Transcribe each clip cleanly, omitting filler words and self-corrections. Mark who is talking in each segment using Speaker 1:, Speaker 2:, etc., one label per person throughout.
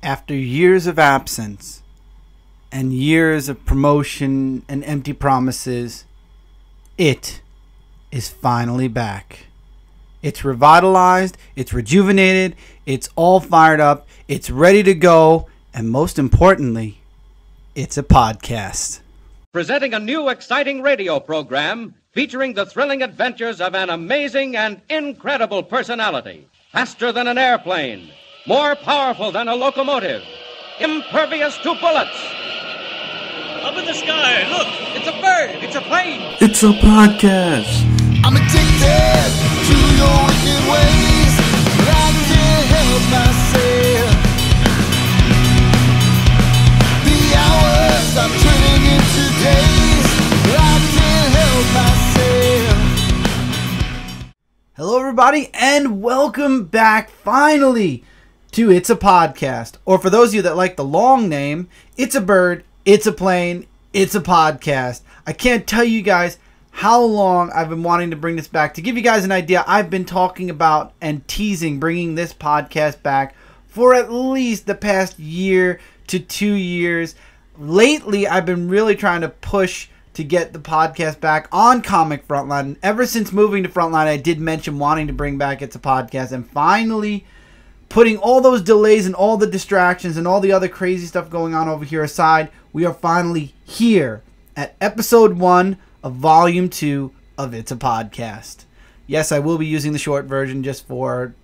Speaker 1: After years of absence and years of promotion and empty promises, it is finally back. It's revitalized, it's rejuvenated, it's all fired up, it's ready to go, and most importantly, it's a podcast.
Speaker 2: Presenting a new exciting radio program featuring the thrilling adventures of an amazing and incredible personality. Faster than an airplane, more powerful than a locomotive, impervious to bullets.
Speaker 3: Up in the sky, look, it's a bird, it's a plane.
Speaker 4: It's a podcast.
Speaker 5: I'm addicted to your wicked ways, but I can't help myself. The hours I'm turning into days, but I can't help myself.
Speaker 1: Hello everybody and welcome back finally to It's a Podcast. Or for those of you that like the long name, It's a Bird, It's a Plane, It's a Podcast. I can't tell you guys how long I've been wanting to bring this back. To give you guys an idea, I've been talking about and teasing bringing this podcast back for at least the past year to 2 years. Lately, I've been really trying to push to get the podcast back on Comic Frontline. Ever since moving to Frontline, I did mention wanting to bring back It's a Podcast, and finally putting all those delays and all the distractions and all the other crazy stuff going on over here aside, we are finally here at episode 1 of volume 2 of It's a Podcast. Yes, I will be using the short version just for,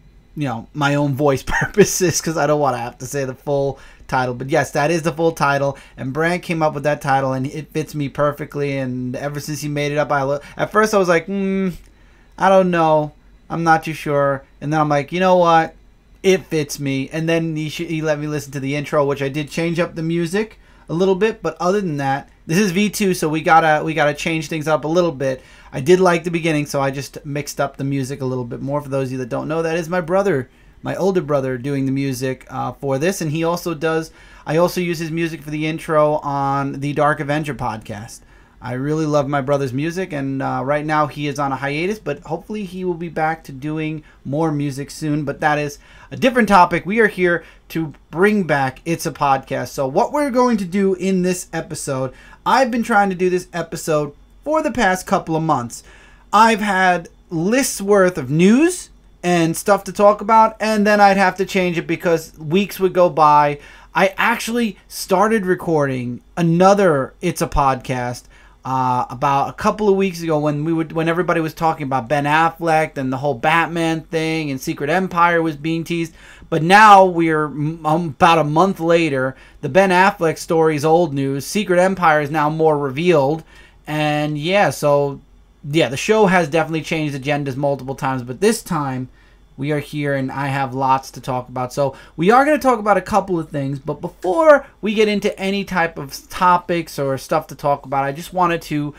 Speaker 1: my own voice purposes, because I don't want to have to say the full title. But yes, that is the full title, and Brand came up with that title, and it fits me perfectly. And ever since he made it up, at first I was like, I don't know, I'm not too sure. And then I'm like, you know what? It fits me. And then he let me listen to the intro, which I did change up the music a little bit, but other than that, this is V2, so we gotta change things up a little bit. I did like the beginning, so I just mixed up the music a little bit more. For those of you that don't know, that is my brother, my older brother, doing the music for this, and he also does. I also use his music for the intro on the Dark Avenger podcast. I really love my brother's music, and right now he is on a hiatus, but hopefully he will be back to doing more music soon. But that is a different topic. We are here to bring back It's a Podcast. So what we're going to do in this episode, I've been trying to do this episode for the past couple of months. I've had lists worth of news and stuff to talk about, and then I'd have to change it because weeks would go by. I actually started recording another It's a Podcast about a couple of weeks ago when everybody was talking about Ben Affleck and the whole Batman thing and Secret Empire was being teased. But now we're about a month later. The Ben Affleck story is old news. Secret Empire is now more revealed. And the show has definitely changed agendas multiple times. But this time we are here and I have lots to talk about. So we are going to talk about a couple of things. But before we get into any type of topics or stuff to talk about, I just wanted to,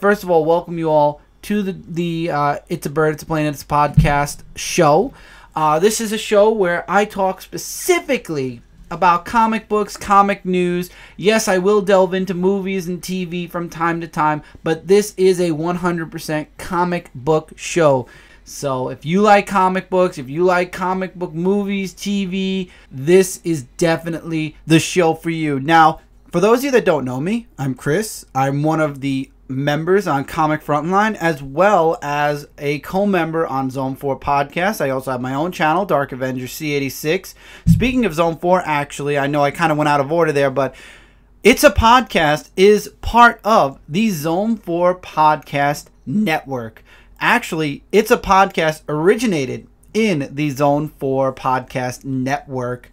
Speaker 1: first of all, welcome you all to the It's a Bird, It's a Plane, It's a Podcast show. This is a show where I talk specifically about comic books, comic news. Yes, I will delve into movies and TV from time to time, but this is a 100% comic book show. So if you like comic books, if you like comic book movies, TV, this is definitely the show for you. Now, for those of you that don't know me, I'm Chris. I'm one of the members on Comic Frontline, as well as a co-member on Zone 4 Podcast. I also have my own channel, Dark Avenger C86. Speaking of Zone 4, actually, I know I kind of went out of order there, but It's a Podcast is part of the Zone 4 Podcast Network. Actually, It's a Podcast originated in the Zone 4 Podcast Network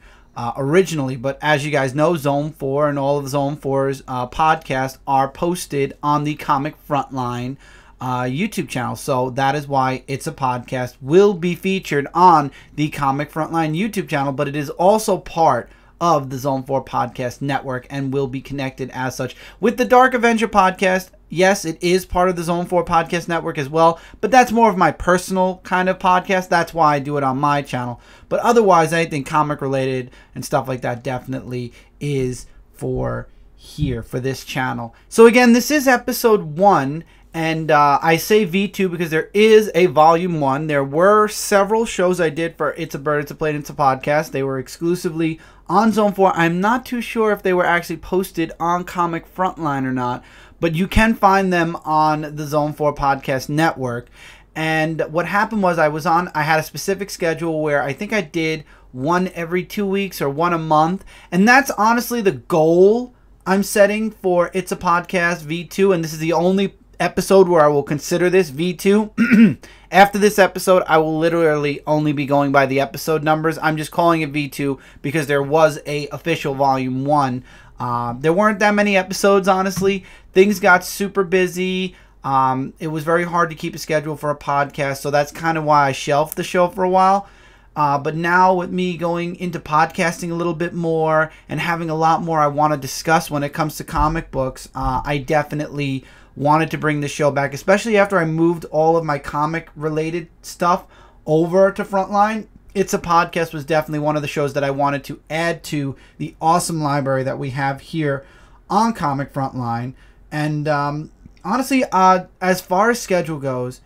Speaker 1: originally, but as you guys know, Zone 4 and all of Zone 4's podcasts are posted on the Comic Frontline YouTube channel. So that is why It's a Podcast will be featured on the Comic Frontline YouTube channel, but it is also part of the Zone 4 Podcast Network and will be connected as such with the Dark Avenger podcast. Yes, it is part of the Zone 4 Podcast Network as well, but that's more of my personal kind of podcast. That's why I do it on my channel. But otherwise, anything comic related and stuff like that definitely is for here, for this channel. So again, this is episode 1, And I say V2 because there is a volume 1. There were several shows I did for It's a Bird, It's a Plane, It's a Podcast. They were exclusively on Zone 4. I'm not too sure if they were actually posted on Comic Frontline or not, but you can find them on the Zone 4 Podcast Network. And what happened was I had a specific schedule where I think I did one every 2 weeks or one a month. And that's honestly the goal I'm setting for It's a Podcast V2. And this is the only episode where I will consider this V2. After this episode, I will literally only be going by the episode numbers. I'm just calling it V2 because there was a official volume 1. There weren't that many episodes, honestly. Things got super busy. It was very hard to keep a schedule for a podcast, so that's kind of why I shelved the show for a while. But now with me going into podcasting a little bit more and having a lot more I want to discuss when it comes to comic books, I definitely wanted to bring the show back, especially after I moved all of my comic-related stuff over to Frontline. It's a Podcast was definitely one of the shows that I wanted to add to the awesome library that we have here on Comic Frontline. And honestly, as far as schedule goes,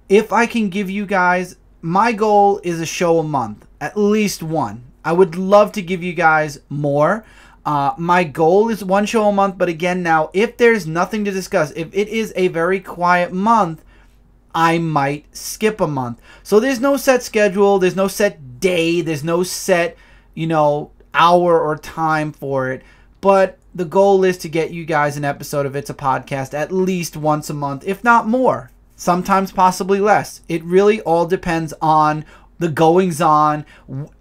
Speaker 1: if I can give you guys, my goal is a show a month, at least one. I would love to give you guys more. My goal is one show a month, but again, now, if there's nothing to discuss, if it is a very quiet month, I might skip a month. So there's no set schedule, there's no set day, there's no set, hour or time for it. But the goal is to get you guys an episode of It's a Podcast at least once a month, if not more. Sometimes possibly less. It really all depends on the goings on,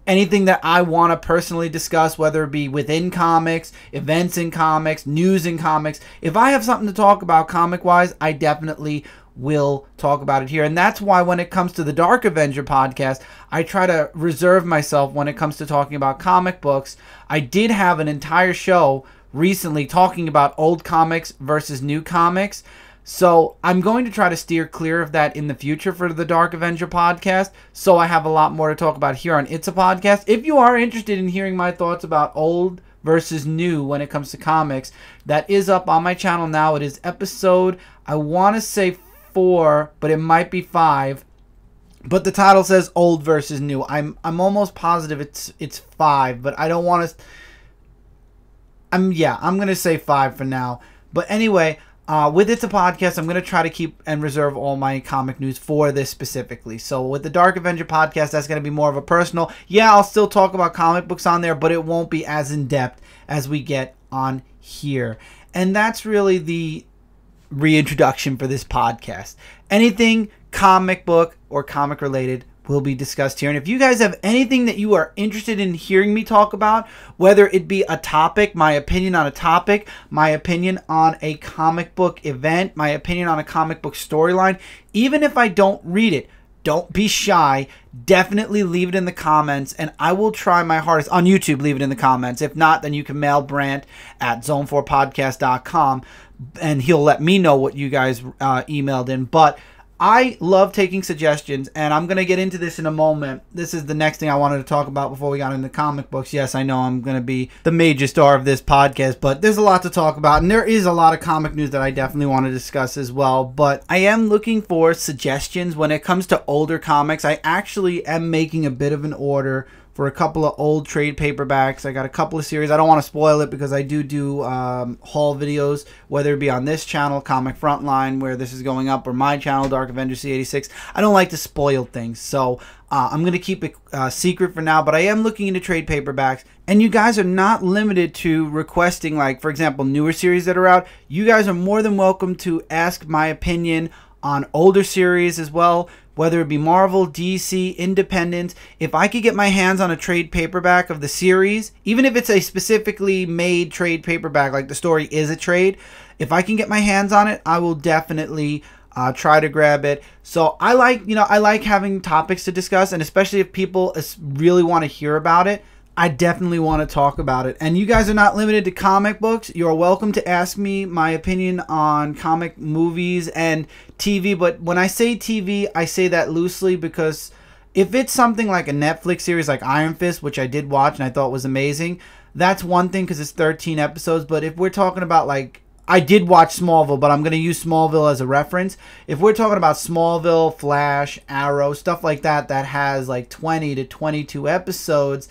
Speaker 1: anything that I want to personally discuss, whether it be within comics, events in comics, news in comics. If I have something to talk about comic-wise, I definitely will talk about it here. And that's why when it comes to the Dark Avenger podcast, I try to reserve myself when it comes to talking about comic books. I did have an entire show recently talking about old comics versus new comics. So I'm going to try to steer clear of that in the future for the Dark Avenger podcast. So I have a lot more to talk about here on It's a Podcast. If you are interested in hearing my thoughts about old versus new when it comes to comics, that is up on my channel now. It is episode, I want to say 4, but it might be 5. But the title says old versus new. I'm almost positive it's 5, but I don't want to. I'm going to say 5 for now. But anyway, with It's a Podcast, I'm going to try to keep and reserve all my comic news for this specifically. So with the Dark Avenger podcast, that's going to be more of a personal. Yeah, I'll still talk about comic books on there, but it won't be as in-depth as we get on here. And that's really the reintroduction for this podcast. Anything comic book or comic related will be discussed here. And if you guys have anything that you are interested in hearing me talk about, whether it be a topic, my opinion on a topic, my opinion on a comic book event, my opinion on a comic book storyline, even if I don't read it, don't be shy. Definitely leave it in the comments, and I will try my hardest. On YouTube, leave it in the comments. If not, then you can mail Brant at zone4podcast.com, and he'll let me know what you guys emailed in. But I love taking suggestions, and I'm going to get into this in a moment. This is the next thing I wanted to talk about before we got into comic books. Yes, I know I'm going to be the major star of this podcast, but there's a lot to talk about, and there is a lot of comic news that I definitely want to discuss as well. But I am looking for suggestions when it comes to older comics. I actually am making a bit of an order for a couple of old trade paperbacks. I got a couple of series. I don't want to spoil it because I do haul videos, whether it be on this channel, Comic Frontline, where this is going up, or my channel, Dark Avenger C86. I don't like to spoil things, so I'm going to keep it secret for now, but I am looking into trade paperbacks. And you guys are not limited to requesting, like, for example, newer series that are out. You guys are more than welcome to ask my opinion on older series as well, whether it be Marvel, DC, Independent. If I could get my hands on a trade paperback of the series, even if it's a specifically made trade paperback, like the story is a trade, if I can get my hands on it, I will definitely try to grab it. So I like having topics to discuss, and especially if people really want to hear about it, I definitely want to talk about it. And you guys are not limited to comic books. You're welcome to ask me my opinion on comic movies and TV. But when I say TV, I say that loosely, because if it's something like a Netflix series like Iron Fist, which I did watch and I thought was amazing, that's one thing because it's 13 episodes. But if we're talking about like I did watch Smallville, but I'm going to use Smallville as a reference. If we're talking about Smallville, Flash, Arrow, stuff like that, that has like 20 to 22 episodes,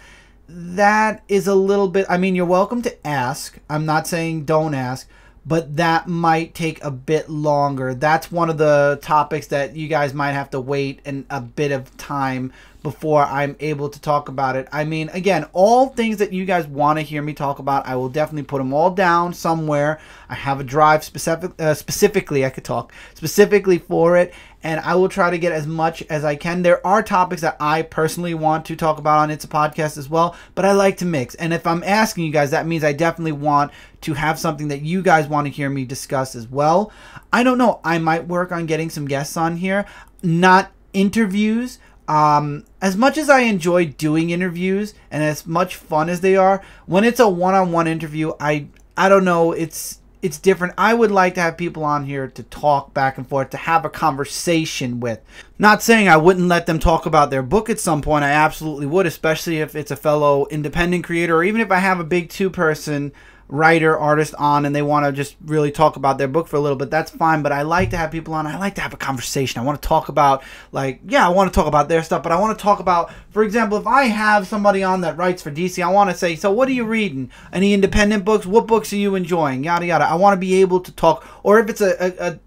Speaker 1: that is a little bit, I mean, you're welcome to ask. I'm not saying don't ask, but that might take a bit longer. That's one of the topics that you guys might have to wait a bit of time before I'm able to talk about it. I mean, again, all things that you guys want to hear me talk about, I will definitely put them all down somewhere. I have a drive specifically, I could talk specifically for it, and I will try to get as much as I can. There are topics that I personally want to talk about on It's a Podcast as well, but I like to mix. And if I'm asking you guys, that means I definitely want to have something that you guys want to hear me discuss as well. I don't know. I might work on getting some guests on here, not interviews. As much as I enjoy doing interviews and as much fun as they are, when it's a one-on-one interview, I don't know, it's different. I would like to have people on here to talk back and forth, to have a conversation with. Not saying I wouldn't let them talk about their book at some point. I absolutely would, especially if it's a fellow independent creator, or even if I have a big two-person writer, artist on and they want to just really talk about their book for a little bit. That's fine, but I like to have people on. I like to have a conversation. I want to talk about, like, yeah, I want to talk about their stuff, but I want to talk about, for example, if I have somebody on that writes for DC, I want to say, so what are you reading? Any independent books? What books are you enjoying? Yada, yada. I want to be able to talk. Or if it's a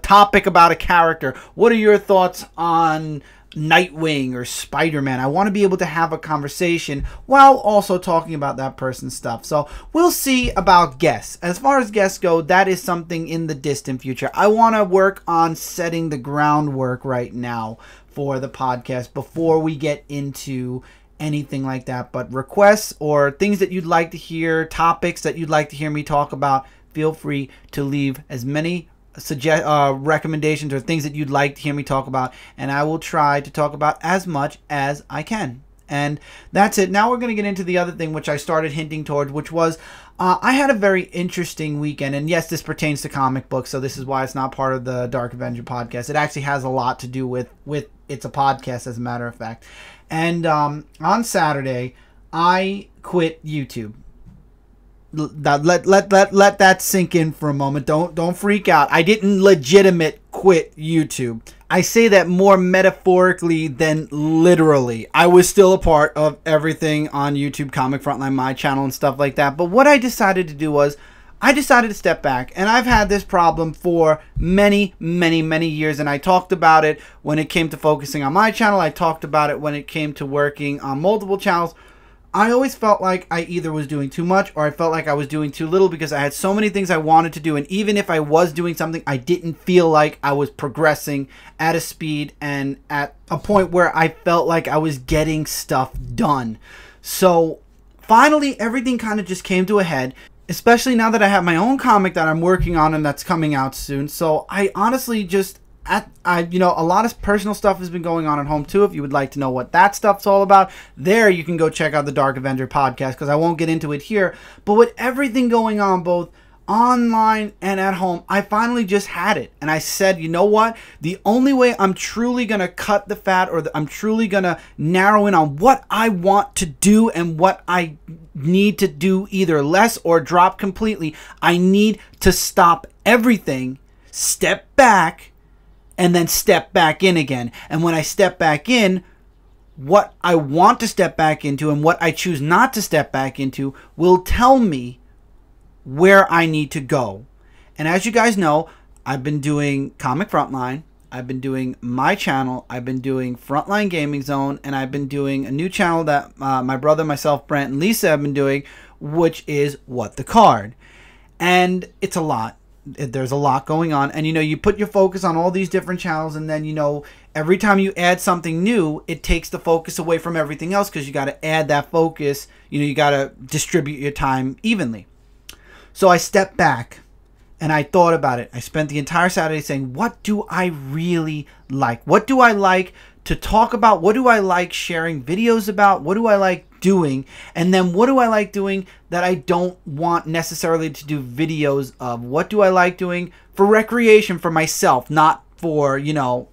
Speaker 1: topic about a character, what are your thoughts on Nightwing or Spider-Man? I want to be able to have a conversation while also talking about that person's stuff. So we'll see about guests. As far as guests go, that is something in the distant future. I want to work on setting the groundwork right now for the podcast before we get into anything like that. But requests or things that you'd like to hear, topics that you'd like to hear me talk about, feel free to leave as many recommendations or things that you'd like to hear me talk about, and I will try to talk about as much as I can. And that's it. Now we're going to get into the other thing, which I started hinting towards, which was I had a very interesting weekend. And yes, this pertains to comic books, so this is why it's not part of the Dark Avenger podcast. It actually has a lot to do with It's a Podcast, as a matter of fact. And on Saturday, I quit YouTube. Let that sink in for a moment. Don't freak out. I didn't legitimate quit YouTube. I say that more metaphorically than literally. I was still a part of everything on YouTube, Comic Frontline, my channel and stuff like that. But what I decided to do was I decided to step back. And I've had this problem for many years. And I talked about it when it came to focusing on my channel. I talked about it when it came to working on multiple channels. I always felt like I either was doing too much or I felt like I was doing too little because I had so many things I wanted to do. And even if I was doing something, I didn't feel like I was progressing at a speed and at a point where I felt like I was getting stuff done. So finally, everything kind of just came to a head, especially now that I have my own comic that I'm working on and that's coming out soon. So I honestly just... you know, a lot of personal stuff has been going on at home too. If you would like to know what that stuff's all about, there you can go check out the Dark Avenger podcast, because I won't get into it here. But with everything going on both online and at home, I finally just had it. And I said, you know what? The only way I'm truly going to cut the fat, or I'm truly going to narrow in on what I want to do and what I need to do either less or drop completely, I need to stop everything, step back, and then step back in again. And when I step back in, what I want to step back into and what I choose not to step back into will tell me where I need to go. And as you guys know, I've been doing Comic Frontline, I've been doing my channel, I've been doing Frontline Gaming Zone, and I've been doing a new channel that my brother, myself, Brent, and Lisa have been doing, which is What the Card. And it's a lot. There's a lot going on, and you know, you put your focus on all these different channels, and then, you know, every time you add something new, it takes the focus away from everything else, because you got to add that focus. You know, you got to distribute your time evenly. So I stepped back and I thought about it. I spent the entire Saturday saying, what do I really like? What do I like to talk about? What do I like sharing videos about? What do I like doing? And then what do I like doing that I don't want necessarily to do videos of? What do I like doing for recreation, for myself, not for, you know,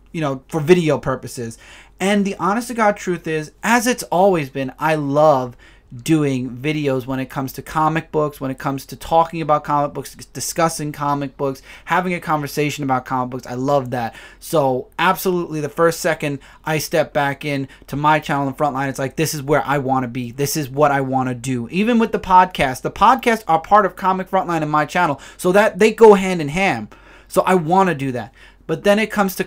Speaker 1: for video purposes? And the honest to God truth is, as it's always been, I love doing videos when it comes to comic books, when it comes to talking about comic books, discussing comic books, having a conversation about comic books. I love that. So absolutely, the first second I step back in to my channel in Frontline, it's like, this is where I want to be. This is what I want to do. Even with the podcasts are part of Comic Frontline in my channel, so that they go hand in hand. So I want to do that. But then it comes to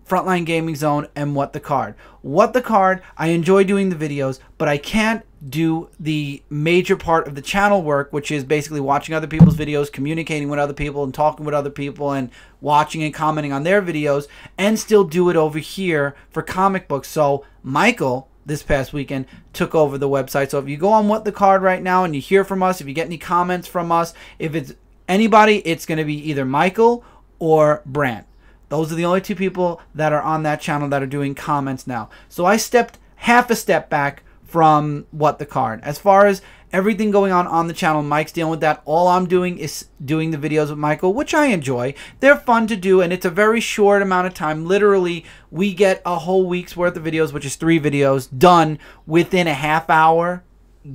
Speaker 1: Frontline Gaming Zone and What the Card. What the Card, I enjoy doing the videos, but I can't do the major part of the channel work, which is basically watching other people's videos, communicating with other people, and talking with other people, and watching and commenting on their videos, and still do it over here for comic books. So Michael, this past weekend, took over the website. So if you go on What the Card right now and you hear from us, if you get any comments from us, if it's anybody, it's going to be either Michael or Brant. Those are the only two people that are on that channel that are doing comments now. So I stepped half a step back from What the Card. As far as everything going on the channel, Mike's dealing with that. All I'm doing is doing the videos with Michael, which I enjoy. They're fun to do, and it's a very short amount of time. Literally, we get a whole week's worth of videos, which is 3 videos, done within a half hour,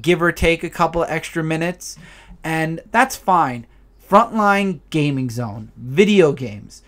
Speaker 1: give or take a couple extra minutes, and that's fine. Frontline Gaming Zone, video games.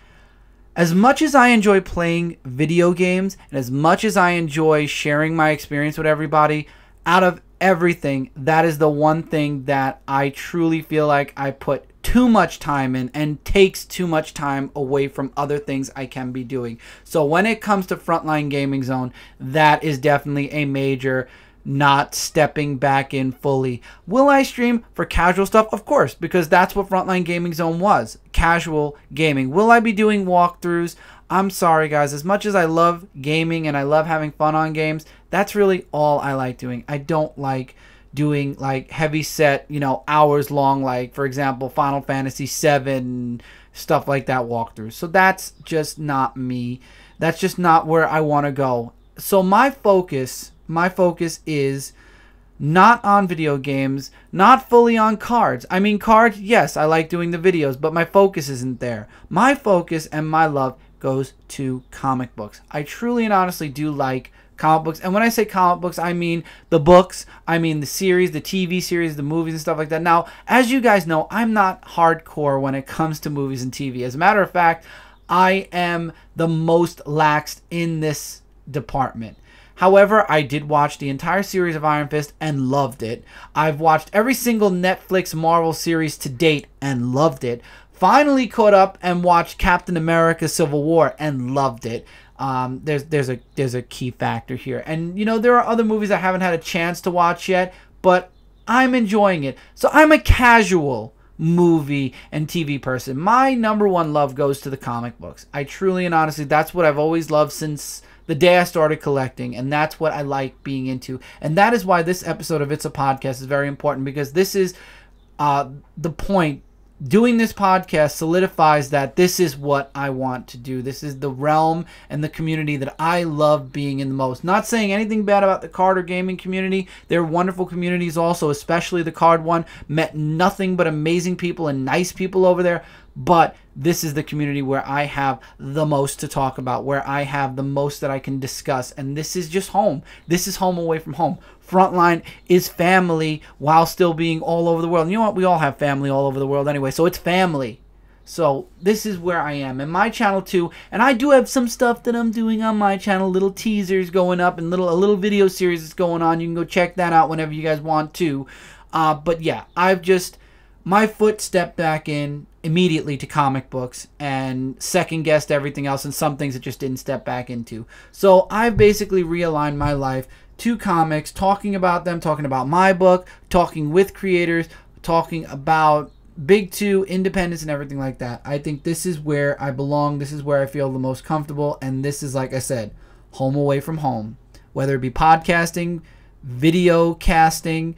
Speaker 1: As much as I enjoy playing video games, and as much as I enjoy sharing my experience with everybody, out of everything, that is the one thing that I truly feel like I put too much time in and takes too much time away from other things I can be doing. So when it comes to Frontline Gaming Zone, that is definitely a major not stepping back in fully. Will I stream for casual stuff? Of course, because that's what Frontline Gaming Zone was. Casual gaming. Will I be doing walkthroughs? I'm sorry, guys. As much as I love gaming and I love having fun on games, that's really all I like doing. I don't like doing like heavy set, hours long, like for example, Final Fantasy VII, stuff like that walkthroughs. So that's just not me. That's just not where I want to go. So my focus is not on video games, not fully on cards. I mean, cards, yes, I like doing the videos, but my focus isn't there. My focus and my love goes to comic books. I truly and honestly do like comic books. And when I say comic books, I mean the books, I mean the series, the TV series, the movies and stuff like that. Now, as you guys know, I'm not hardcore when it comes to movies and TV. As a matter of fact, I am the most laxed in this department. However, I did watch the entire series of Iron Fist and loved it. I've watched every single Netflix Marvel series to date and loved it. Finally caught up and watched Captain America Civil War and loved it. There's a key factor here. And, there are other movies I haven't had a chance to watch yet, but I'm enjoying it. So I'm a casual movie and TV person. My number one love goes to the comic books. I truly and honestly, that's what I've always loved since the day I started collecting, and that's what I like being into. And that is why this episode of It's a Podcast is very important, because this is the point. Doing this podcast solidifies that this is what I want to do. This is the realm and the community that I love being in the most. Not saying anything bad about the card or gaming community. They're wonderful communities also, especially the card one. Met nothing but amazing people and nice people over there. But this is the community where I have the most to talk about, where I have the most that I can discuss. And this is just home. This is home away from home. Frontline is family while still being all over the world. And you know what? We all have family all over the world anyway. So it's family. So this is where I am. And my channel too. And I do have some stuff that I'm doing on my channel. Little teasers going up and a little video series that's going on. You can go check that out whenever you guys want to. But yeah, my foot stepped back in immediately to comic books and second guessed everything else, and some things it just didn't step back into. So I've basically realigned my life to comics, talking about them, talking about my book, talking with creators, talking about Big Two, independence, and everything like that. I think this is where I belong. This is where I feel the most comfortable, and this is, like I said, home away from home. Whether it be podcasting, video casting,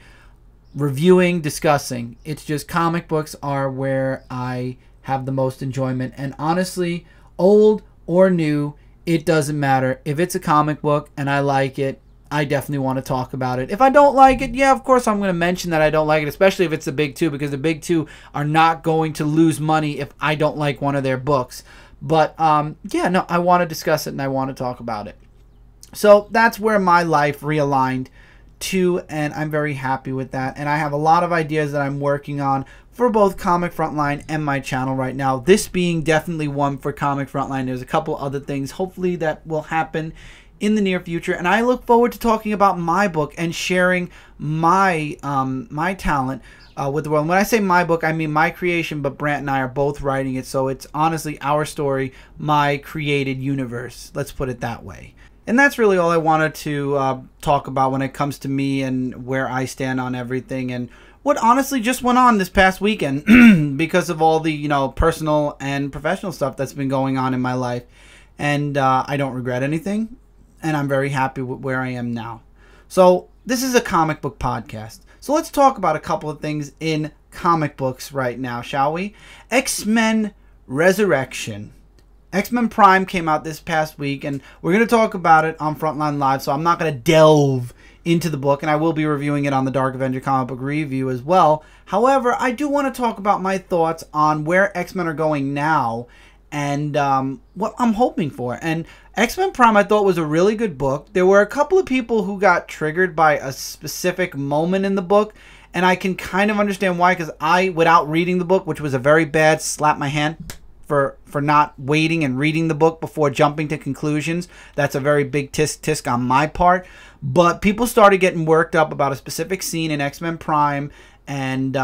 Speaker 1: reviewing, discussing. It's just comic books are where I have the most enjoyment. And honestly, old or new, it doesn't matter. If it's a comic book and I like it, I definitely want to talk about it. If I don't like it, yeah, of course I'm going to mention that I don't like it, especially if it's the Big Two, because the Big Two are not going to lose money if I don't like one of their books. But yeah, no, I want to discuss it and I want to talk about it. So that's where my life realigned 2, and I'm very happy with that. And I have a lot of ideas that I'm working on for both Comic Frontline and my channel right now. This being definitely one for Comic Frontline. There's a couple other things hopefully that will happen in the near future, and I look forward to talking about my book and sharing my my talent with the world. And when I say my book, I mean my creation, but Brant and I are both writing it, so it's honestly our story, my created universe. Let's put it that way. And that's really all I wanted to talk about when it comes to me and where I stand on everything, and what honestly just went on this past weekend because of all the, you know, personal and professional stuff that's been going on in my life. And I don't regret anything, and I'm very happy with where I am now. So this is a comic book podcast. So let's talk about a couple of things in comic books right now, shall we? X-Men RessurXtion. X-Men Prime came out this past week, and we're going to talk about it on Frontline Live, so I'm not going to delve into the book, and I will be reviewing it on the Dark Avenger comic book review as well. However, I do want to talk about my thoughts on where X-Men are going now and what I'm hoping for. And X-Men Prime I thought was a really good book. There were a couple of people who got triggered by a specific moment in the book, and I can kind of understand why, because I, without reading the book, which was a very bad slap my hand for not waiting and reading the book before jumping to conclusions. That's a very big tisk on my part. But people started getting worked up about a specific scene in X-Men Prime, and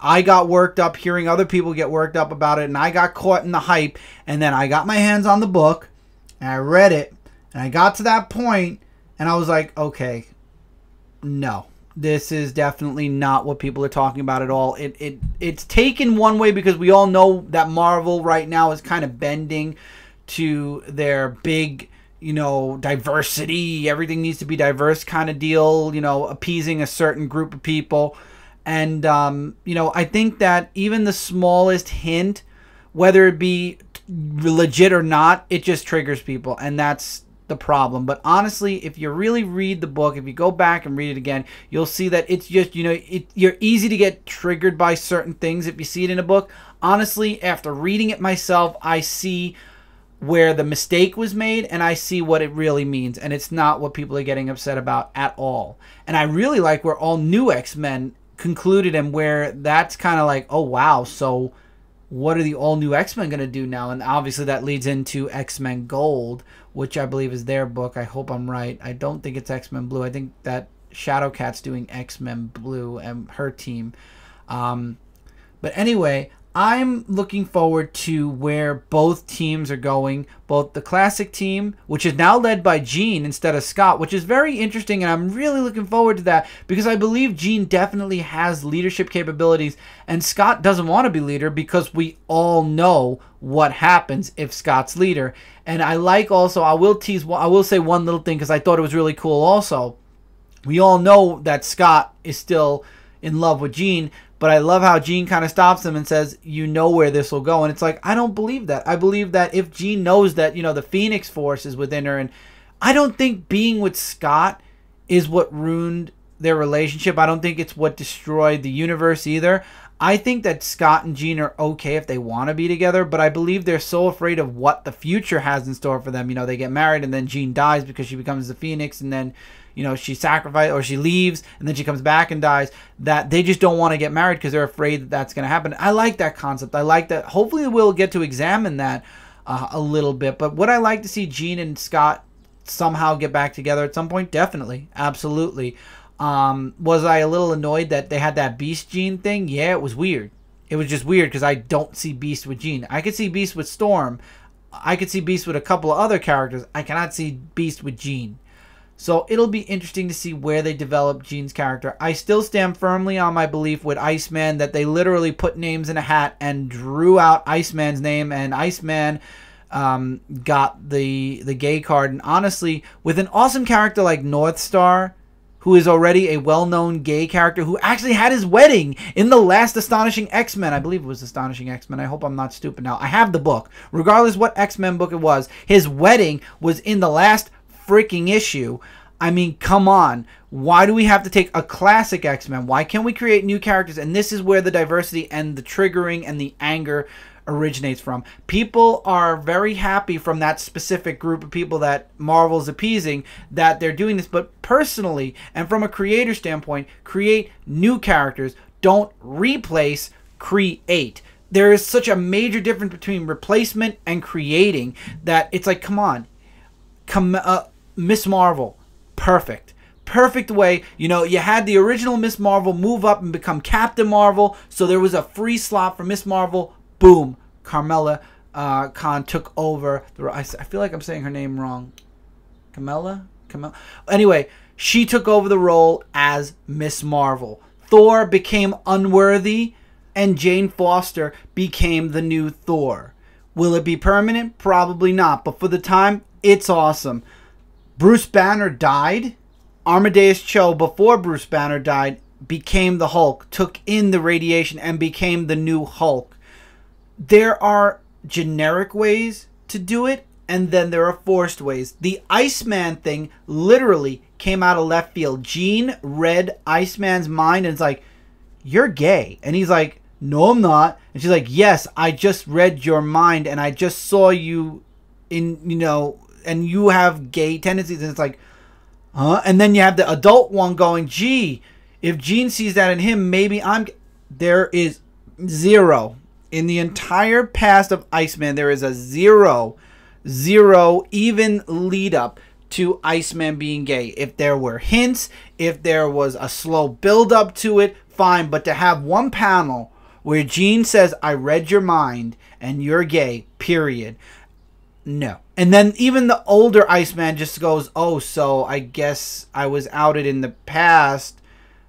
Speaker 1: I got worked up hearing other people get worked up about it, and I got caught in the hype, and then I got my hands on the book, and I read it, and I got to that point, and I was like, okay, no. This is definitely not what people are talking about at all. It's taken one way because we all know that Marvel right now is kind of bending to their big, you know, diversity. Everything needs to be diverse kind of deal, you know, appeasing a certain group of people. And, you know, I think that even the smallest hint, whether it be legit or not, it just triggers people. And that's the problem. But honestly, if you really read the book, if you go back and read it again, you'll see that it's just, you know, you're easy to get triggered by certain things if you see it in a book. Honestly, after reading it myself, I see where the mistake was made, and I see what it really means, and it's not what people are getting upset about at all. And I really like where all new X-Men concluded, and where that's kind of like, oh wow, so what are the all new X-Men going to do now? And obviously that leads into X-Men Gold, which I believe is their book. I hope I'm right. I don't think it's X-Men Blue. I think that Shadowcat's doing X-Men Blue and her team. But anyway, I'm looking forward to where both teams are going. Both the classic team, which is now led by Jean instead of Scott, which is very interesting, and I'm really looking forward to that because I believe Jean definitely has leadership capabilities, and Scott doesn't want to be leader because we all know what happens if Scott's leader. And I like also, I will say one little thing because I thought it was really cool also. We all know that Scott is still in love with Jean, but I love how Jean kind of stops him and says, you know where this will go. And it's like, I don't believe that. I believe that if Jean knows that, you know, the Phoenix Force is within her, and I don't think being with Scott is what ruined their relationship. I don't think it's what destroyed the universe either. I think that Scott and Jean are okay if they want to be together, but I believe they're so afraid of what the future has in store for them. You know, they get married and then Jean dies because she becomes the Phoenix, and then, you know, she sacrifices or she leaves and then she comes back and dies, that they just don't want to get married because they're afraid that that's going to happen. I like that concept. I like that. Hopefully we'll get to examine that a little bit. But would I like to see Jean and Scott somehow get back together at some point? Definitely. Absolutely. Was I a little annoyed that they had that Beast Jean thing? Yeah, it was weird. It was just weird because I don't see Beast with Jean. I could see Beast with Storm. I could see Beast with a couple of other characters. I cannot see Beast with Jean. So it'll be interesting to see where they develop Jean's character. I still stand firmly on my belief with Iceman that they literally put names in a hat and drew out Iceman's name, and Iceman got the gay card. And honestly, with an awesome character like Northstar, who is already a well-known gay character who actually had his wedding in the last Astonishing X-Men. I believe it was Astonishing X-Men. I hope I'm not stupid now. I have the book. Regardless what X-Men book it was, his wedding was in the last freaking issue. I mean, come on. Why do we have to take a classic X-Men? Why can't we create new characters? And this is where the diversity and the triggering and the anger originates from. People are very happy from that specific group of people that Marvel's appeasing that they're doing this. But personally, and from a creator standpoint, create new characters. Don't replace, create. There is such a major difference between replacement and creating that it's like, come on. Miss Marvel, perfect way. You know, you had the original Miss Marvel move up and become Captain Marvel, so there was a free slot for Miss Marvel. Boom, Carmella Khan took over. I feel like I'm saying her name wrong. Camilla. Anyway, she took over the role as Miss Marvel. Thor became unworthy, and Jane Foster became the new Thor. Will it be permanent? Probably not, but for the time, it's awesome. Bruce Banner died. Amadeus Cho, before Bruce Banner died, became the Hulk, took in the radiation, and became the new Hulk. There are generic ways to do it, and then there are forced ways. The Iceman thing literally came out of left field. Jean read Iceman's mind and it's like, you're gay. And he's like, no, I'm not. And she's like, yes, I just read your mind and I just saw you in, you know, and you have gay tendencies. And it's like, huh? And then you have the adult one going, gee, if Jean sees that in him, maybe I'm... There is zero. In the entire past of Iceman, there is a zero even lead up to Iceman being gay. If there were hints, if there was a slow build up to it, fine. But to have one panel where Jean says, I read your mind and you're gay, period. No. And then even the older Iceman just goes, oh, so I guess I was outed in the past,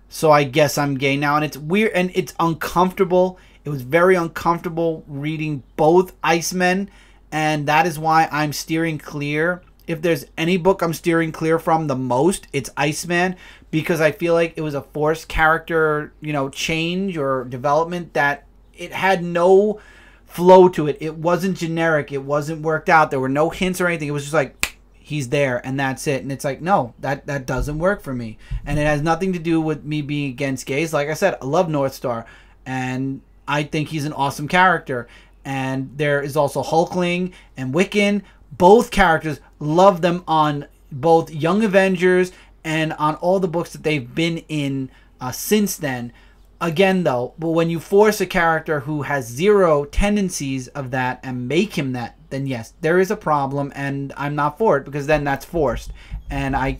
Speaker 1: so I guess I'm gay now. And it's weird and it's uncomfortable. It was very uncomfortable reading both Icemen, and that is why I'm steering clear. If there's any book I'm steering clear from the most, it's Iceman, because I feel like it was a forced character, you know, change or development that it had no flow to it. It wasn't generic. It wasn't worked out. There were no hints or anything. It was just like, he's there and that's it. And it's like, no, that doesn't work for me. And it has nothing to do with me being against gays. Like I said, I love Northstar and I think he's an awesome character. And there is also Hulkling and Wiccan. Both characters, love them on both Young Avengers and on all the books that they've been in since then. Again, though, but when you force a character who has zero tendencies of that and make him that, then yes, there is a problem, and I'm not for it, because then that's forced. And I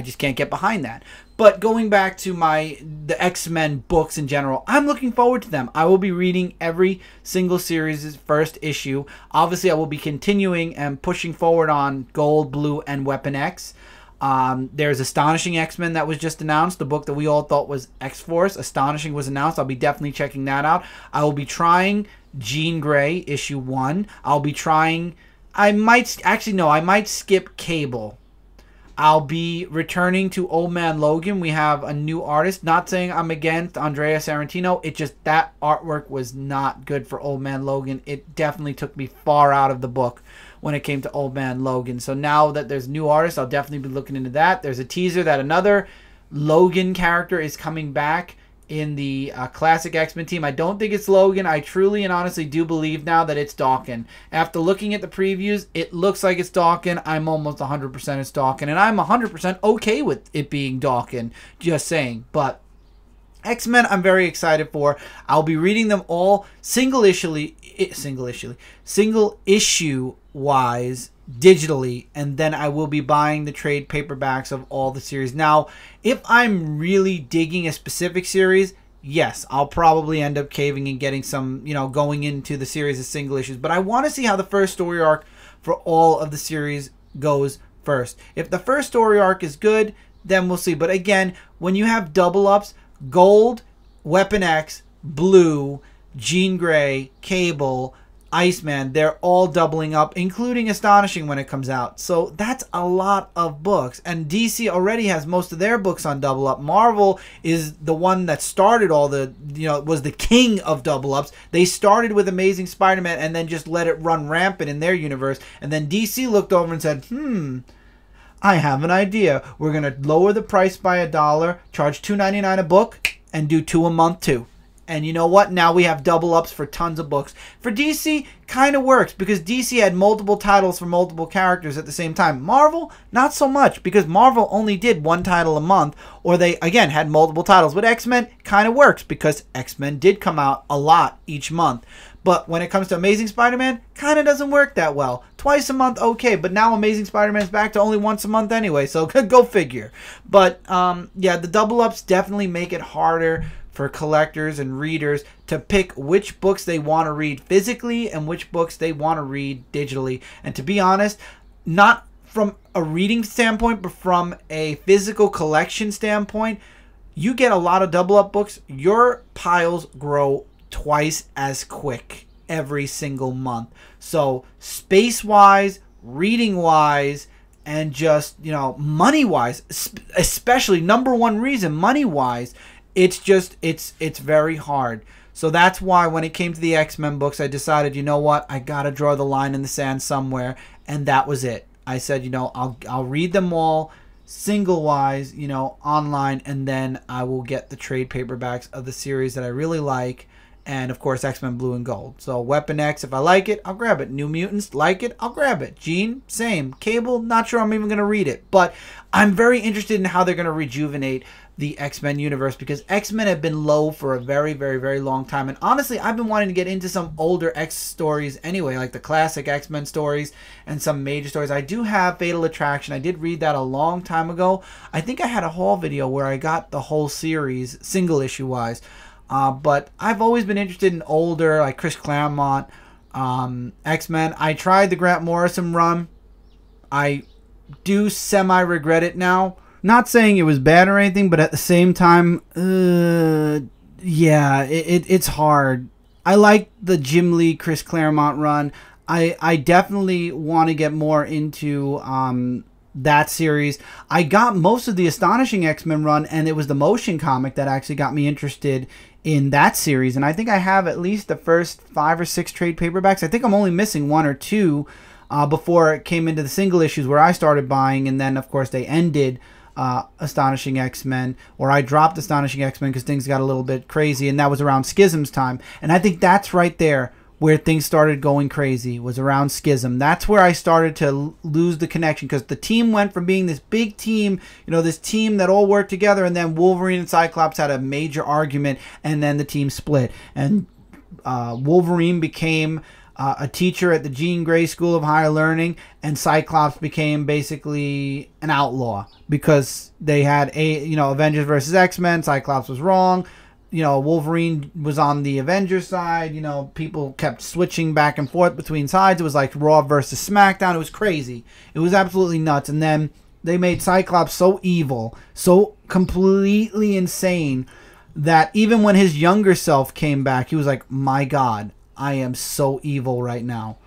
Speaker 1: just can't get behind that. But going back to the X-Men books in general, I'm looking forward to them. I will be reading every single series' first issue. Obviously, I will be continuing and pushing forward on Gold, Blue, and Weapon X. There's Astonishing X-Men that was just announced, the book that we all thought was X-Force. Astonishing was announced. I'll be definitely checking that out. I will be trying Jean Grey, issue 1. I'll be trying... I might skip Cable. I'll be returning to Old Man Logan. We have a new artist. Not saying I'm against Andrea Sorrentino. It just, that artwork was not good for Old Man Logan. It definitely took me far out of the book when it came to Old Man Logan. So now that there's new artists, I'll definitely be looking into that. There's a teaser that another Logan character is coming back in the classic X-Men team. I don't think it's Logan. I truly and honestly do believe now that it's Dawkins. After looking at the previews, it looks like it's Dawkins. I'm almost 100% it's Dawkins. And I'm 100% okay with it being Dawkins. Just saying. But X-Men I'm very excited for. I'll be reading them all single issue wise digitally, and then I will be buying the trade paperbacks of all the series. Now, if I'm really digging a specific series, yes, I'll probably end up caving and getting some, going into the series as single issues. But I want to see how the first story arc for all of the series goes first. If the first story arc is good, then we'll see. But again, when you have double ups, Gold, Weapon X, Blue, Jean Grey, Cable, Iceman, they're all doubling up, including Astonishing when it comes out. So that's a lot of books. And DC already has most of their books on double up. Marvel is the one that started all the, was the king of double ups. They started with Amazing Spider-Man and then just let it run rampant in their universe. And then DC looked over and said, I have an idea. We're going to lower the price by $1, charge $2.99 a book, and do 2 a month too. And you know what? Now we have double ups for tons of books. For DC, kind of works because DC had multiple titles for multiple characters at the same time. Marvel, not so much because Marvel only did one title a month, or they, again, had multiple titles. But X-Men kind of works because X-Men did come out a lot each month. But when it comes to Amazing Spider-Man, kind of doesn't work that well. Twice a month, okay, but now Amazing Spider-Man's back to only once a month anyway, so go figure. But, yeah, the double-ups definitely make it harder for collectors and readers to pick which books they want to read physically and which books they want to read digitally. And to be honest, not from a reading standpoint, but from a physical collection standpoint, you get a lot of double-up books, your piles grow twice as quick every single month. So space-wise, reading-wise, and just, you know, money-wise, especially number one reason, money-wise, it's very hard. So that's why when it came to the X-Men books, I decided, you know what, I got to draw the line in the sand somewhere, and that was it. I said, you know, I'll read them all single-wise, you know, online, and then I will get the trade paperbacks of the series that I really like. And, of course, X-Men Blue and Gold. So, Weapon X, if I like it, I'll grab it. New Mutants, like it, I'll grab it. Jean, same. Cable, not sure I'm even going to read it. But I'm very interested in how they're going to rejuvenate the X-Men universe, because X-Men have been low for a very, very, very long time. And honestly, I've been wanting to get into some older X stories anyway, like the classic X-Men stories and some major stories. I do have Fatal Attraction. I did read that a long time ago. I think I had a haul video where I got the whole series, single issue-wise. But I've always been interested in older, like Chris Claremont, X-Men. I tried the Grant Morrison run. I do semi-regret it now. Not saying it was bad or anything, but at the same time, yeah, it's hard. I like the Jim Lee, Chris Claremont run. I definitely want to get more into that series. I got most of the Astonishing X-Men run, and it was the motion comic that actually got me interested in that series. And I think I have at least the first 5 or 6 trade paperbacks. I think I'm only missing 1 or 2 before it came into the single issues where I started buying, and then of course they ended Astonishing X-Men, or I dropped Astonishing X-Men because things got a little bit crazy, and that was around Schism's time. And I think that's right there where things started going crazy, was around Schism. That's where I started to lose the connection, because the team went from being this big team, you know, this team that all worked together, and then Wolverine and Cyclops had a major argument, and then the team split. And Wolverine became a teacher at the Jean Grey School of Higher Learning, and Cyclops became basically an outlaw because they had Avengers versus X-Men. Cyclops was wrong. You know, Wolverine was on the Avengers side. You know, people kept switching back and forth between sides. It was like Raw versus SmackDown. It was crazy. It was absolutely nuts. And then they made Cyclops so evil, so completely insane, that even when his younger self came back, he was like, my God, I am so evil right now.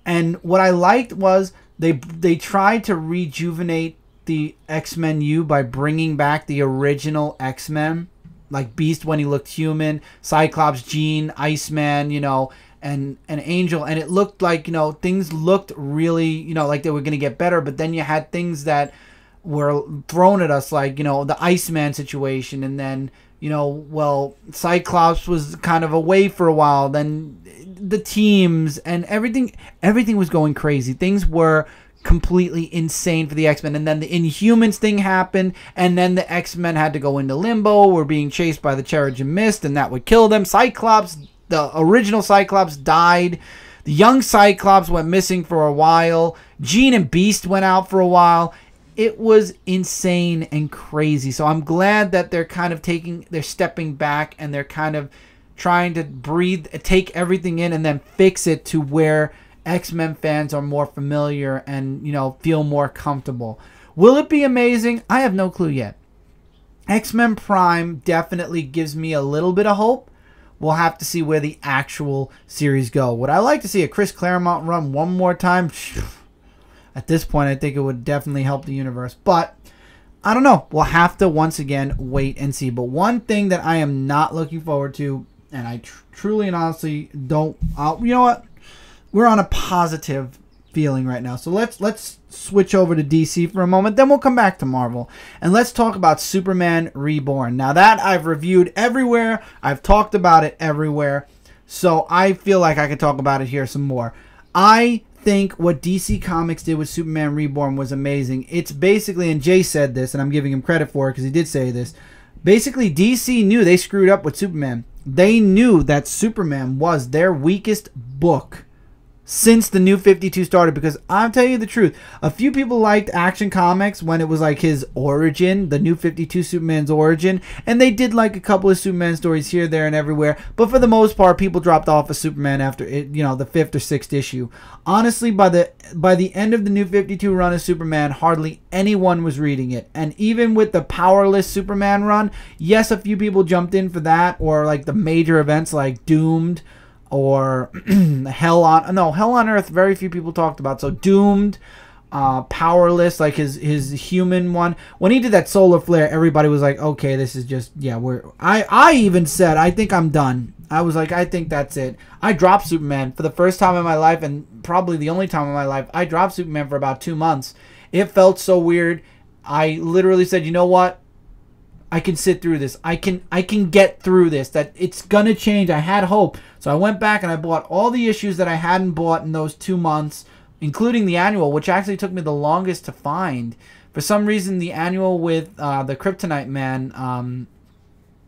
Speaker 1: And what I liked was they tried to rejuvenate the X-Men U by bringing back the original X-Men, like Beast when he looked human, Cyclops, Jean, Iceman, you know, and Angel. And it looked like, you know, things looked really, you know, like they were going to get better. But then you had things that were thrown at us, like, you know, the Iceman situation. And then, you know, well, Cyclops was kind of away for a while. Then the teams and everything was going crazy. Things were completely insane for the X-Men. And then the Inhumans thing happened, and then the X-Men had to go into limbo, were being chased by the Terrigen Mist, and that would kill them. Cyclops, the original Cyclops, died. The young Cyclops went missing for a while. Jean and Beast went out for a while. It was insane and crazy. So I'm glad that they're kind of they're stepping back, and they're kind of trying to take everything in and then fix it to where X-Men fans are more familiar and, you know, feel more comfortable. Will it be amazing? I have no clue yet. X-Men Prime definitely gives me a little bit of hope. We'll have to see where the actual series go. Would I like to see a Chris Claremont run one more time? At this point, I think it would definitely help the universe. But I don't know. We'll have to once again wait and see. But one thing that I am not looking forward to, and I truly and honestly don't... you know what? We're on a positive feeling right now. So let's switch over to DC for a moment, then we'll come back to Marvel. And let's talk about Superman Reborn. Now that I've reviewed everywhere, I've talked about it everywhere, so I feel like I could talk about it here some more. I think what DC Comics did with Superman Reborn was amazing. It's basically, and Jay said this, and I'm giving him credit for it because he did say this, basically DC knew they screwed up with Superman. They knew that Superman was their weakest book since the New 52 started, because I'll tell you the truth, a few people liked Action Comics when it was like his origin, the New 52 Superman's origin, and they did like a couple of Superman stories here, there, and everywhere, but for the most part, people dropped off of Superman after it, you know, the 5th or 6th issue. Honestly, by the end of the New 52 run of Superman, hardly anyone was reading it, and even with the powerless Superman run, yes, a few people jumped in for that, or like the major events like Doomed, or Hell on Earth, very few people talked about. So Doomed, Powerless, like his human one. When he did that solar flare, everybody was like, okay, this is just, yeah, I even said, I think I'm done. I was like, I think that's it. I dropped Superman for the first time in my life, and probably the only time in my life. I dropped Superman for about 2 months. It felt so weird. I literally said, you know what? I can sit through this. I can get through this. That it's gonna change. I had hope. So I went back and I bought all the issues that I hadn't bought in those 2 months, including the annual, which actually took me the longest to find. For some reason, the annual with the Kryptonite Man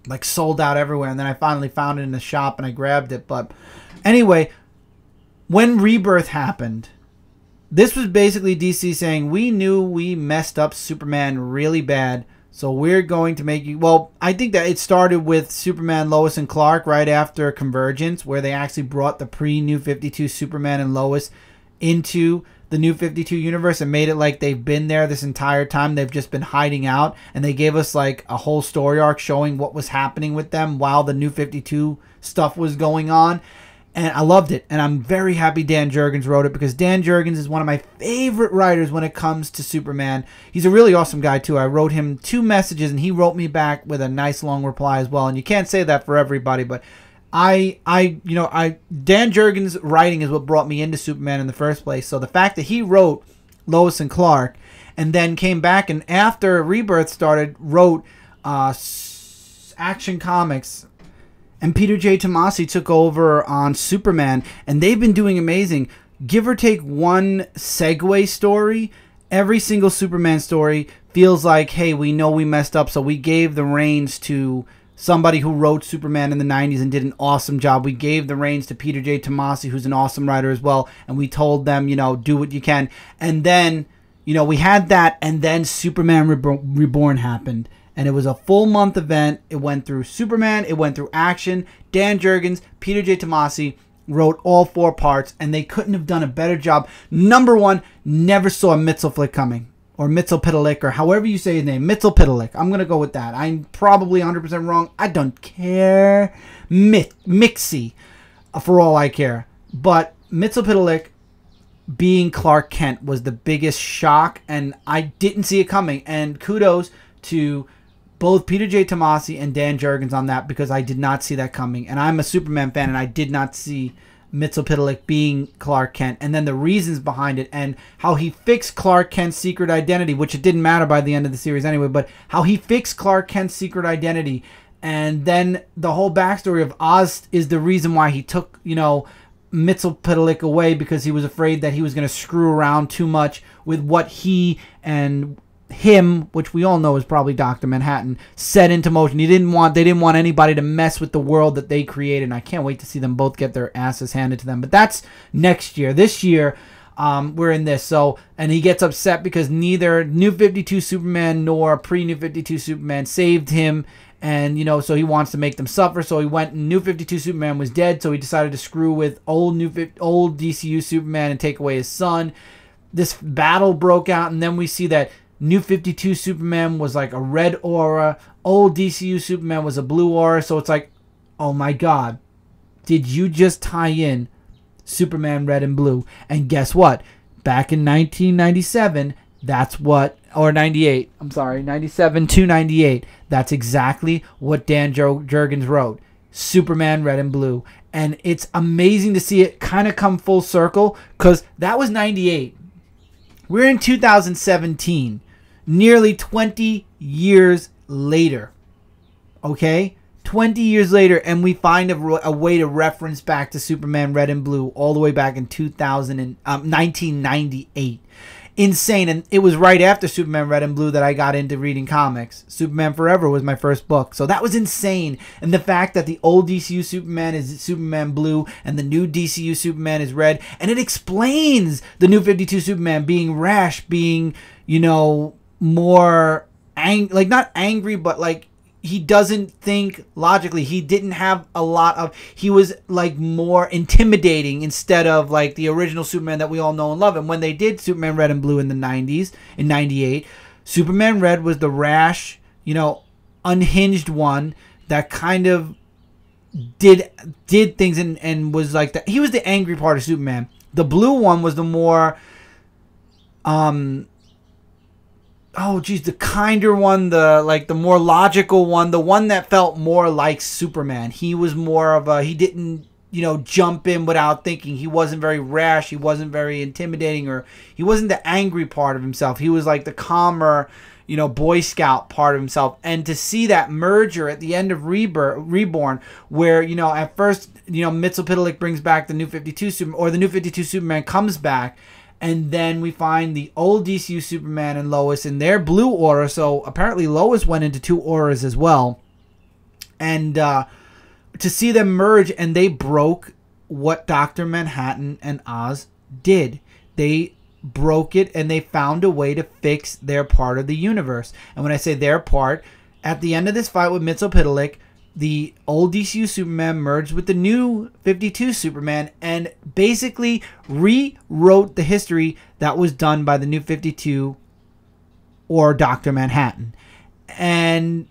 Speaker 1: like sold out everywhere, and then I finally found it in the shop and I grabbed it. But anyway, when Rebirth happened, this was basically DC saying, we knew we messed up Superman really bad, so we're going to make you... Well, I think that it started with Superman, Lois, and Clark right after Convergence, where they actually brought the pre-New 52 Superman and Lois into the New 52 universe and made it like they've been there this entire time. They've just been hiding out, and they gave us like a whole story arc showing what was happening with them while the New 52 stuff was going on. And I loved it, and I'm very happy Dan Jurgens wrote it, because Dan Jurgens is one of my favorite writers when it comes to Superman. He's a really awesome guy, too. I wrote him 2 messages, and he wrote me back with a nice long reply as well. And you can't say that for everybody, but Dan Jurgens' writing is what brought me into Superman in the first place. So the fact that he wrote Lois and Clark, and then came back, and after Rebirth started, wrote Action Comics, and Peter J. Tomasi took over on Superman, and they've been doing amazing. Give or take one segue story, every single Superman story feels like, hey, we know we messed up, so we gave the reins to somebody who wrote Superman in the 90s and did an awesome job. We gave the reins to Peter J. Tomasi, who's an awesome writer as well, and we told them, you know, do what you can. And then, you know, we had that, and then Superman Reborn happened. And it was a full month event. It went through Superman. It went through Action. Dan Jurgens, Peter J. Tomasi wrote all 4 parts, and they couldn't have done a better job. Number 1, never saw Mxyzptlk coming, or Mxyzptlk, or however you say his name. Mxyzptlk. I'm going to go with that. I'm probably 100% wrong. I don't care. Mixie, for all I care. But Mxyzptlk being Clark Kent was the biggest shock, and I didn't see it coming. And kudos to both Peter J. Tomasi and Dan Jurgens on that, because I did not see that coming. And I'm a Superman fan, and I did not see Mxyzptlk being Clark Kent. And then the reasons behind it, and how he fixed Clark Kent's secret identity, which it didn't matter by the end of the series anyway, but how he fixed Clark Kent's secret identity. And then the whole backstory of Oz is the reason why he took, you know, Mxyzptlk away, because he was afraid that he was going to screw around too much with what he and him, which we all know is probably Dr. Manhattan, set into motion. They didn't want anybody to mess with the world that they created, and I can't wait to see them both get their asses handed to them. But that's next year. This year, we're in this. So, and he gets upset because neither New 52 Superman nor pre-New 52 Superman saved him, and, you know, so he wants to make them suffer. So he went, and New 52 Superman was dead, so he decided to screw with old DCU Superman and take away his son. This battle broke out, and then we see that New 52 Superman was like a red aura. Old DCU Superman was a blue aura. So it's like, oh my God, did you just tie in Superman Red and Blue? And guess what? Back in 1997, that's what, or 98, I'm sorry, 97 to 98, that's exactly what Dan Jurgens wrote. Superman Red and Blue. And it's amazing to see it kind of come full circle, because that was 98. We're in 2017, nearly 20 years later. Okay? 20 years later, and we find a way to reference back to Superman Red and Blue all the way back in 1998. Insane. And it was right after Superman Red and Blue that I got into reading comics. Superman Forever was my first book. So that was insane. And the fact that the old DCU Superman is Superman Blue and the new DCU Superman is red. And it explains the new 52 Superman being rash, being, you know, more like not angry, but like he doesn't think logically. He didn't have a lot of... He was, like, more intimidating instead of, like, the original Superman that we all know and love. And when they did Superman Red and Blue in the 90s, in 98, Superman Red was the rash, you know, unhinged one that kind of did things and was like... He was the angry part of Superman. The blue one was the more... the kinder one, the more logical one, the one that felt more like Superman. He was more of a, he didn't, you know, jump in without thinking. He wasn't very rash. He wasn't very intimidating, or he wasn't the angry part of himself. He was like the calmer, you know, Boy Scout part of himself. And to see that merger at the end of Reborn, where, you know, at first, you know, Mxyzptlk brings back the new 52 Superman, or the new 52 Superman comes back, and then we find the old DCU Superman and Lois in their blue aura. So apparently Lois went into 2 auras as well. And to see them merge, and they broke what Dr. Manhattan and Oz did. They broke it, and they found a way to fix their part of the universe. And when I say their part, at the end of this fight with Mxyzptlk, the old DCU Superman merged with the new 52 Superman and basically rewrote the history that was done by the new 52 or Dr. Manhattan. And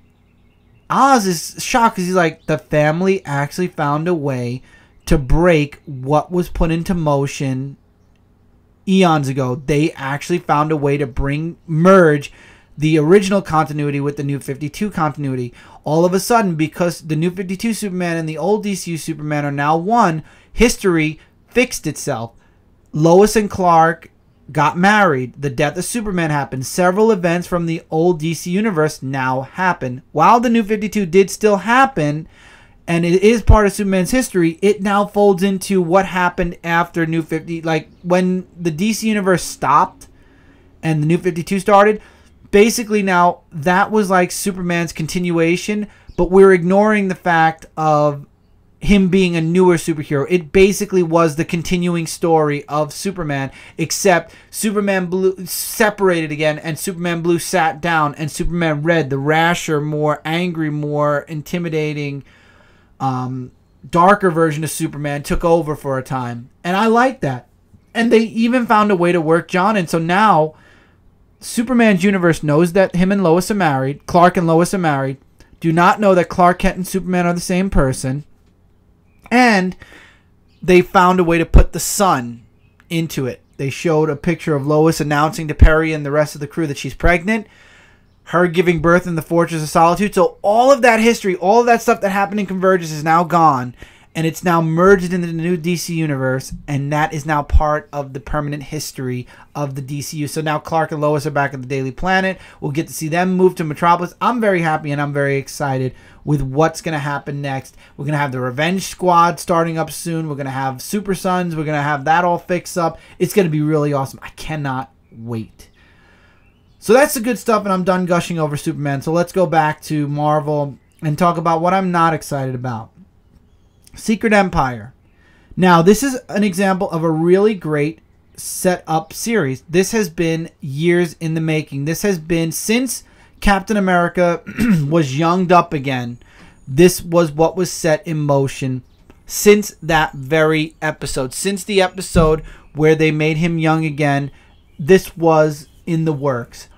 Speaker 1: Oz is shocked because he's like, the family actually found a way to break what was put into motion eons ago. They actually found a way to merge the original continuity with the new 52 continuity. All of a sudden, because the new 52 Superman and the old DCU Superman are now one, history fixed itself. Lois and Clark got married. The death of Superman happened. Several events from the old DC universe now happen. While the new 52 did still happen, and it is part of Superman's history, it now folds into what happened after New 50. Like, when the DC universe stopped and the new 52 started, basically now that was like Superman's continuation, but we're ignoring the fact of him being a newer superhero. It basically was the continuing story of Superman, except Superman Blue separated again, and Superman Blue sat down, and Superman Red, the rasher, more angry, more intimidating, darker version of Superman, took over for a time. And I like that. And they even found a way to work John in. So now Superman's universe knows that him and Lois are married. Clark and Lois are married. Do not know that Clark Kent and Superman are the same person. And they found a way to put the sun into it. They showed a picture of Lois announcing to Perry and the rest of the crew that she's pregnant. Her giving birth in the Fortress of Solitude. So all of that history, all of that stuff that happened in Convergence is now gone. And it's now merged into the new DC universe, and that is now part of the permanent history of the DCU. So now Clark and Lois are back at the Daily Planet. We'll get to see them move to Metropolis. I'm very happy and I'm very excited with what's going to happen next. We're going to have the Revenge Squad starting up soon. We're going to have Super Sons. We're going to have that all fixed up. It's going to be really awesome. I cannot wait. So that's the good stuff, and I'm done gushing over Superman. So let's go back to Marvel and talk about what I'm not excited about. Secret Empire. Now, this is an example of a really great set up series. This has been years in the making. This has been since Captain America was younged up again. This was what was set in motion since that very episode. Since the episode where they made him young again, this was in the works.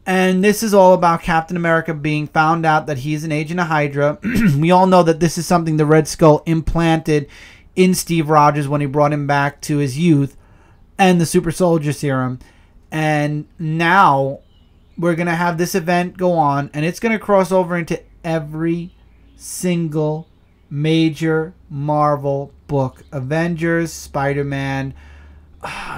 Speaker 1: And this is all about Captain America being found out that he's an agent of Hydra. We all know that this is something the Red Skull implanted in Steve Rogers when he brought him back to his youth, and the Super Soldier Serum. And now we're going to have this event go on, and it's going to cross over into every single major Marvel book. Avengers, Spider-Man,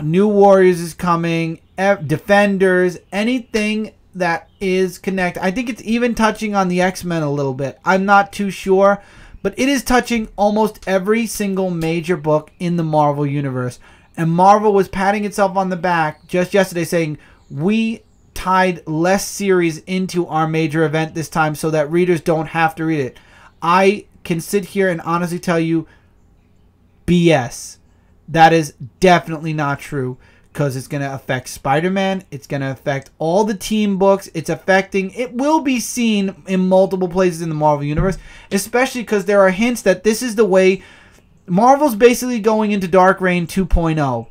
Speaker 1: New Warriors is coming, Defenders, anything that is connected. I think it's even touching on the X-Men a little bit. I'm not too sure, but it is touching almost every single major book in the Marvel universe. And Marvel was patting itself on the back just yesterday saying, we tied less series into our major event this time so that readers don't have to read it. I can sit here and honestly tell you, BS. That is definitely not true, because it's going to affect Spider-Man. It's going to affect all the team books. It will be seen in multiple places in the Marvel Universe, especially because there are hints that this is the way Marvel's basically going into Dark Reign 2.0,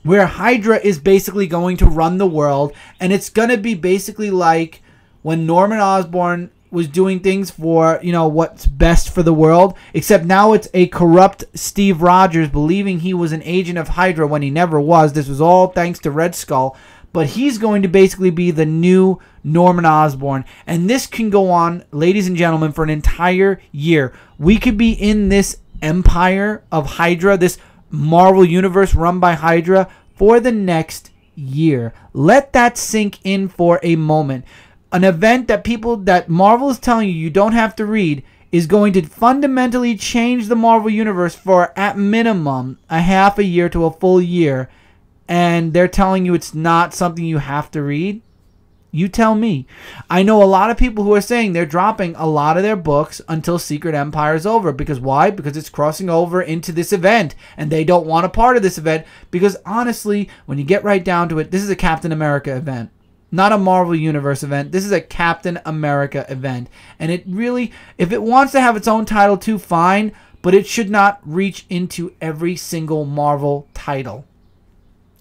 Speaker 1: where Hydra is basically going to run the world, and it's going to be basically like when Norman Osborn was doing things for, what's best for the world, except now it's a corrupt Steve Rogers believing he was an agent of Hydra when he never was. This was all thanks to Red Skull, but he's going to basically be the new Norman Osborn, and this can go on, ladies and gentlemen, for an entire year. We could be in this empire of Hydra, this Marvel universe run by Hydra, for the next year. Let that sink in for a moment. An event that Marvel is telling you don't have to read is going to fundamentally change the Marvel Universe for, at minimum, a half a year to a full year. And they're telling you it's not something you have to read? You tell me. I know a lot of people who are saying they're dropping a lot of their books until Secret Empire is over. Because why? Because it's crossing over into this event. And they don't want a part of this event. Because honestly, when you get right down to it, this is a Captain America event. Not a Marvel Universe event. This is a Captain America event. And it really, if it wants to have its own title too, fine. But it should not reach into every single Marvel title.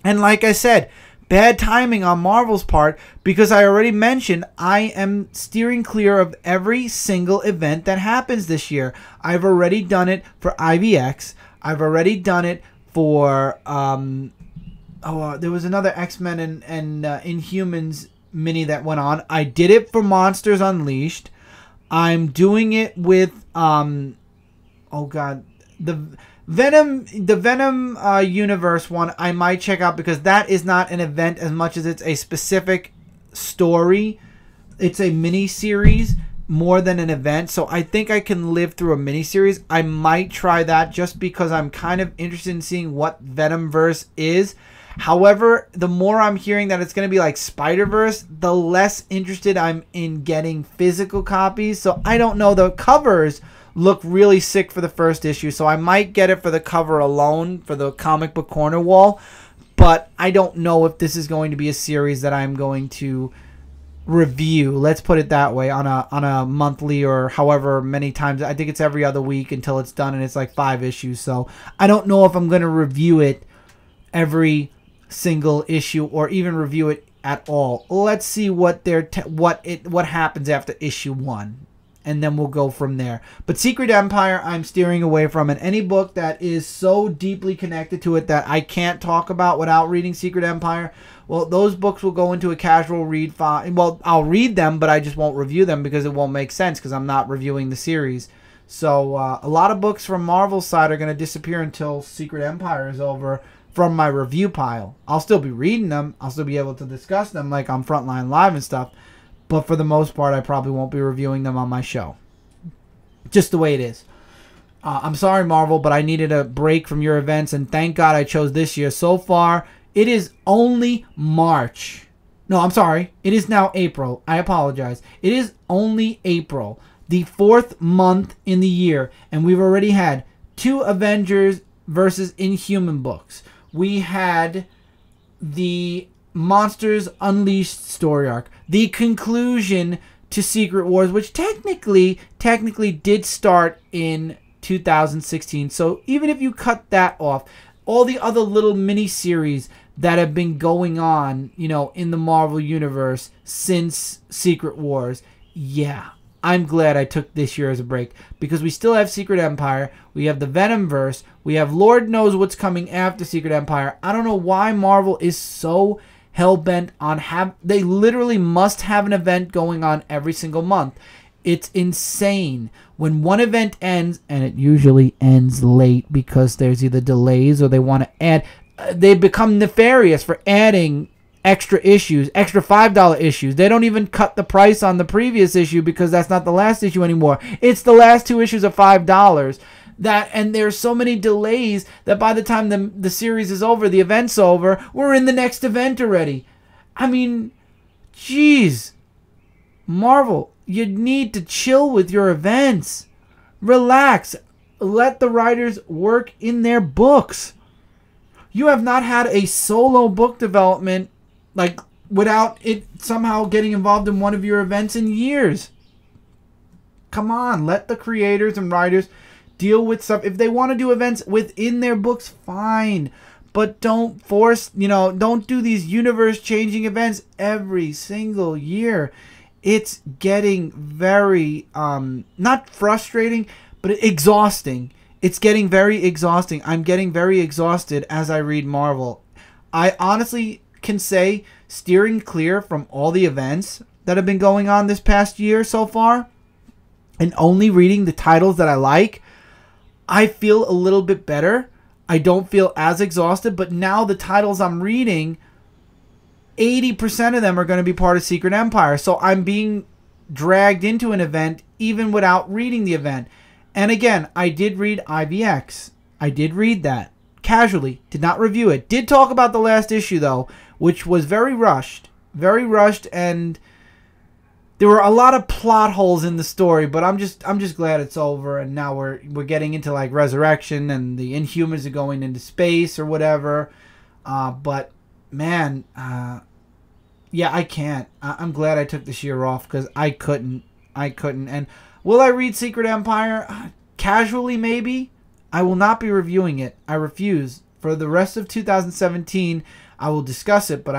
Speaker 1: And like I said, bad timing on Marvel's part, because I already mentioned I am steering clear of every single event that happens this year. I've already done it for IVX. I've already done it for... there was another X-Men and Inhumans mini that went on. I did it for Monsters Unleashed. I'm doing it with the Venom universe one. I might check out, because that is not an event as much as it's a specific story. It's a mini series more than an event, so I think I can live through a mini series. I might try that just because I'm kind of interested in seeing what Venomverse is. However, the more I'm hearing that it's going to be like Spider-Verse, the less interested I'm in getting physical copies. So I don't know. The covers look really sick for the first issue, so I might get it for the cover alone for the comic book corner wall. But I don't know if this is going to be a series that I'm going to review. Let's put it that way, on a monthly or however many times. I think it's every other week until it's done, and it's like 5 issues. So I don't know if I'm going to review it every single issue or even review it at all. Let's see what happens after issue 1, and then we'll go from there. But Secret Empire I'm steering away from, and any book that is so deeply connected to it that I can't talk about without reading Secret Empire, well, those books will go into a casual read file. Well, I'll read them, but I just won't review them because it won't make sense, because I'm not reviewing the series. So a lot of books from Marvel's side are going to disappear until Secret Empire is over from my review pile. I'll still be reading them. I'll still be able to discuss them like on Frontline Live and stuff. But for the most part, I probably won't be reviewing them on my show. Just the way it is. I'm sorry, Marvel, but I needed a break from your events, and thank God I chose this year. So far, it is only March. No, I'm sorry. It is now April. I apologize. It is only April, the 4th month in the year, and we've already had 2 Avengers versus Inhuman books. We had the Monsters Unleashed story arc, the conclusion to Secret Wars, which technically did start in 2016. So even if you cut that off, all the other little mini series that have been going on, in the Marvel Universe since Secret Wars, yeah, I'm glad I took this year as a break, because we still have Secret Empire, we have the Venomverse, we have Lord knows what's coming after Secret Empire. I don't know why Marvel is so hell-bent on they literally must have an event going on every single month. It's insane. When one event ends, and it usually ends late because there's either delays or they want to add, they become nefarious for adding extra issues, extra $5 issues. They don't even cut the price on the previous issue because that's not the last issue anymore. It's the last 2 issues of $5. And there's so many delays that by the time the series is over, the event's over, we're in the next event already. I mean, jeez. Marvel, you need to chill with your events. Relax. Let the writers work in their books. You have not had a solo book development like without it somehow getting involved in one of your events in years. Come on, let the creators and writers deal with stuff. If they want to do events within their books, fine. But don't force, don't do these universe-changing events every single year. It's getting very, not frustrating, but exhausting. It's getting very exhausting. I'm getting very exhausted as I read Marvel. I honestly can say, steering clear from all the events that have been going on this past year so far, and only reading the titles that I like, I feel a little bit better. I don't feel as exhausted, but now the titles I'm reading, 80% of them are going to be part of Secret Empire. So I'm being dragged into an event even without reading the event. And again, I did read IVX. I did read that casually, did not review it. Did talk about the last issue though, which was very rushed, and there were a lot of plot holes in the story, but I'm just glad it's over, and now we're getting into like Resurrection, and the Inhumans are going into space or whatever. But man, yeah, I can't. I'm glad I took this year off because I couldn't. And will I read Secret Empire? Casually, maybe. I will not be reviewing it. I refuse. For the rest of 2017, I will discuss it, but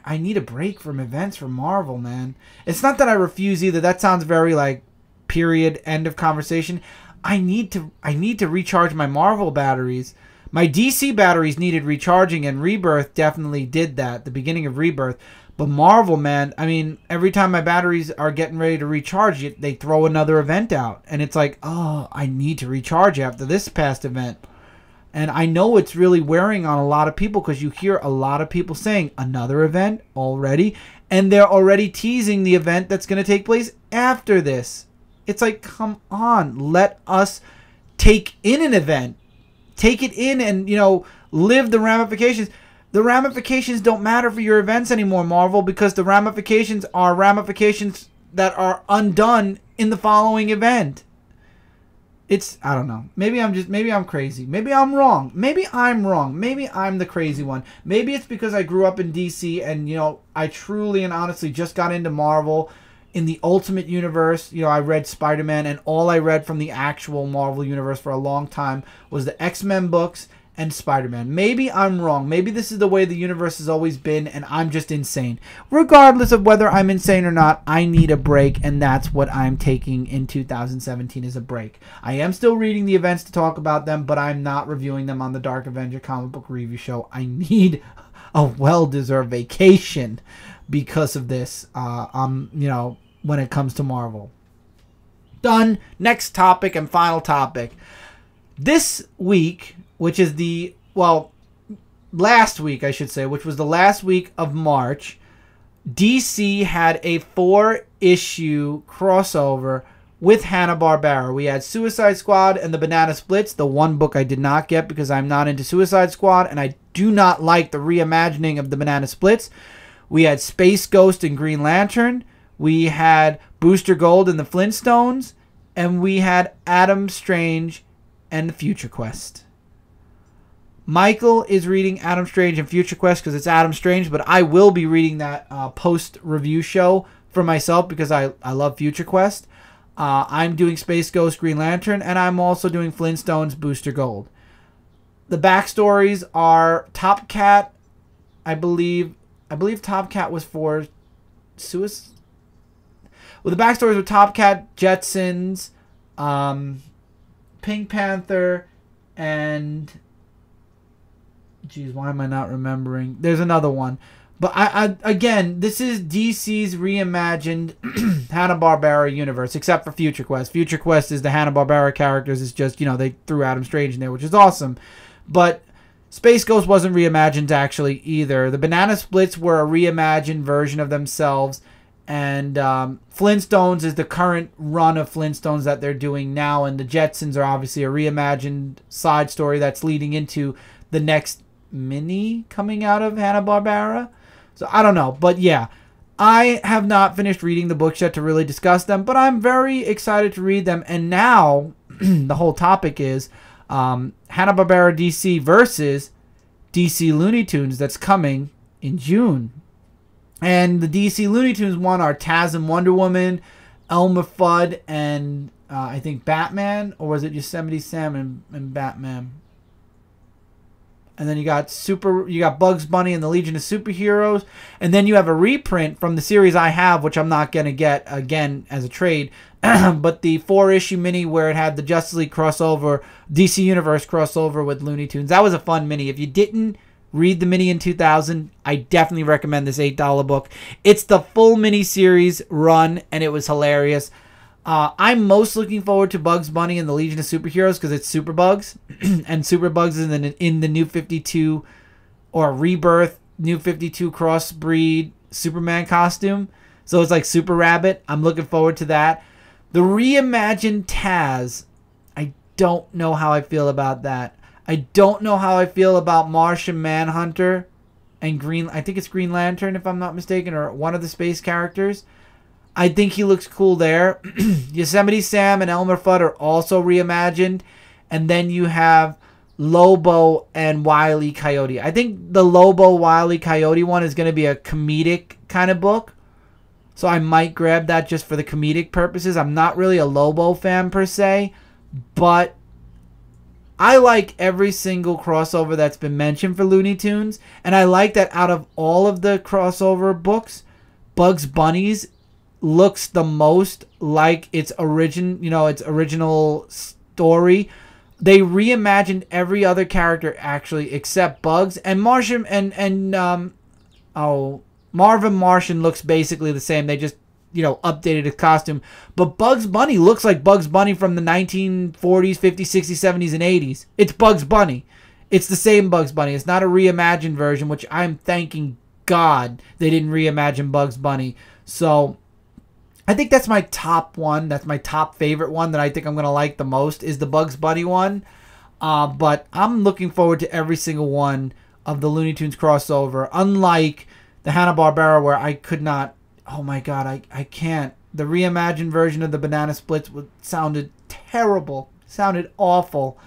Speaker 1: I need a break from events from Marvel, man. It's not that I refuse either. That sounds very like period, end of conversation. I need to recharge my Marvel batteries. My DC batteries needed recharging, and Rebirth definitely did that, the beginning of Rebirth. But Marvel, man, I mean, every time my batteries are getting ready to recharge, they throw another event out. And it's like, oh, I need to recharge after this past event. And I know it's really wearing on a lot of people because you hear a lot of people saying, another event already? And they're already teasing the event that's going to take place after this. It's like, come on, let us take in an event. Take it in and, live the ramifications. The ramifications don't matter for your events anymore, Marvel, because the ramifications are ramifications that are undone in the following event. I don't know. Maybe I'm crazy. Maybe I'm wrong. Maybe I'm wrong. Maybe I'm the crazy one. Maybe it's because I grew up in DC and, I truly and honestly just got into Marvel in the Ultimate Universe. I read Spider-Man, and all I read from the actual Marvel Universe for a long time was the X-Men books and Spider-Man. Maybe I'm wrong. Maybe this is the way the universe has always been, and I'm just insane. Regardless of whether I'm insane or not, I need a break, and that's what I'm taking in 2017 is a break. I am still reading the events to talk about them, but I'm not reviewing them on the Dark Avenger comic book review show. I need a well-deserved vacation because of this, when it comes to Marvel. Done. Next topic and final topic. This week, which is last week, I should say, which was the last week of March, DC had a 4-issue crossover with Hanna Barbarra. We had Suicide Squad and the Banana Splits, the one book I did not get because I'm not into Suicide Squad, and I do not like the reimagining of the Banana Splits. We had Space Ghost and Green Lantern. We had Booster Gold and the Flintstones. And we had Adam Strange and the Future Quest. Michael is reading Adam Strange and Future Quest because it's Adam Strange, but I will be reading that post-review show for myself because I love Future Quest. I'm doing Space Ghost, Green Lantern, and I'm also doing Flintstones, Booster Gold. The backstories are Top Cat, I believe Top Cat was for Suicide. Well, the backstories were Top Cat, Jetsons, Pink Panther, and... Geez, why am I not remembering? There's another one. But I again, this is DC's reimagined Hanna Barbera universe, except for Future Quest. Future Quest is the Hanna Barbera characters. It's just, they threw Adam Strange in there, which is awesome. But Space Ghost wasn't reimagined actually either. The Banana Splits were a reimagined version of themselves. And Flintstones is the current run of Flintstones that they're doing now. And the Jetsons are obviously a reimagined side story that's leading into the next mini coming out of Hanna Barbera. So I don't know. But yeah, I have not finished reading the books yet to really discuss them. But I'm very excited to read them. And now the whole topic is Hanna-Barbera DC versus DC Looney Tunes that's coming in June. And the DC Looney Tunes one are Taz and Wonder Woman, Elmer Fudd, and I think Batman, or was it Yosemite Sam and Batman? And then you got Bugs Bunny and the Legion of Superheroes, and then you have a reprint from the series I have, which I'm not gonna get again as a trade, but the 4-issue mini where it had the Justice League crossover, DC Universe crossover with Looney Tunes. That was a fun mini. If you didn't read the mini in 2000, I definitely recommend this $8 book. It's the full mini series run, and it was hilarious. I'm most looking forward to Bugs Bunny and the Legion of Superheroes because it's Superbugs, and Superbugs is in the New 52 or Rebirth New 52 crossbreed Superman costume. So it's like Super Rabbit. I'm looking forward to that. The reimagined Taz, I don't know how I feel about that. I don't know how I feel about Martian Manhunter and I think it's Green Lantern if I'm not mistaken, or one of the space characters. I think he looks cool there. Yosemite Sam and Elmer Fudd are also reimagined. And then you have Lobo and Wile E. Coyote. I think the Lobo Wile E. Coyote one is going to be a comedic kind of book. So I might grab that just for the comedic purposes. I'm not really a Lobo fan per se, but I like every single crossover that's been mentioned for Looney Tunes. And I like that out of all of the crossover books, Bugs Bunny's looks the most like its original story. They reimagined every other character actually except Bugs, and Martian Marvin Martian looks basically the same. They just updated his costume, but Bugs Bunny looks like Bugs Bunny from the 1940s, 50s, 60s, 70s, and 80s. It's Bugs Bunny. It's the same Bugs Bunny. It's not a reimagined version, which I'm thanking God they didn't reimagine Bugs Bunny. So I think that's my top one. That's my top favorite one that I think I'm going to like the most is the Bugs Bunny one. But I'm looking forward to every single one of the Looney Tunes crossover. Unlike the Hanna-Barbera where I could not... Oh my God, I can't. The reimagined version of the Banana Splits sounded terrible. Sounded awful.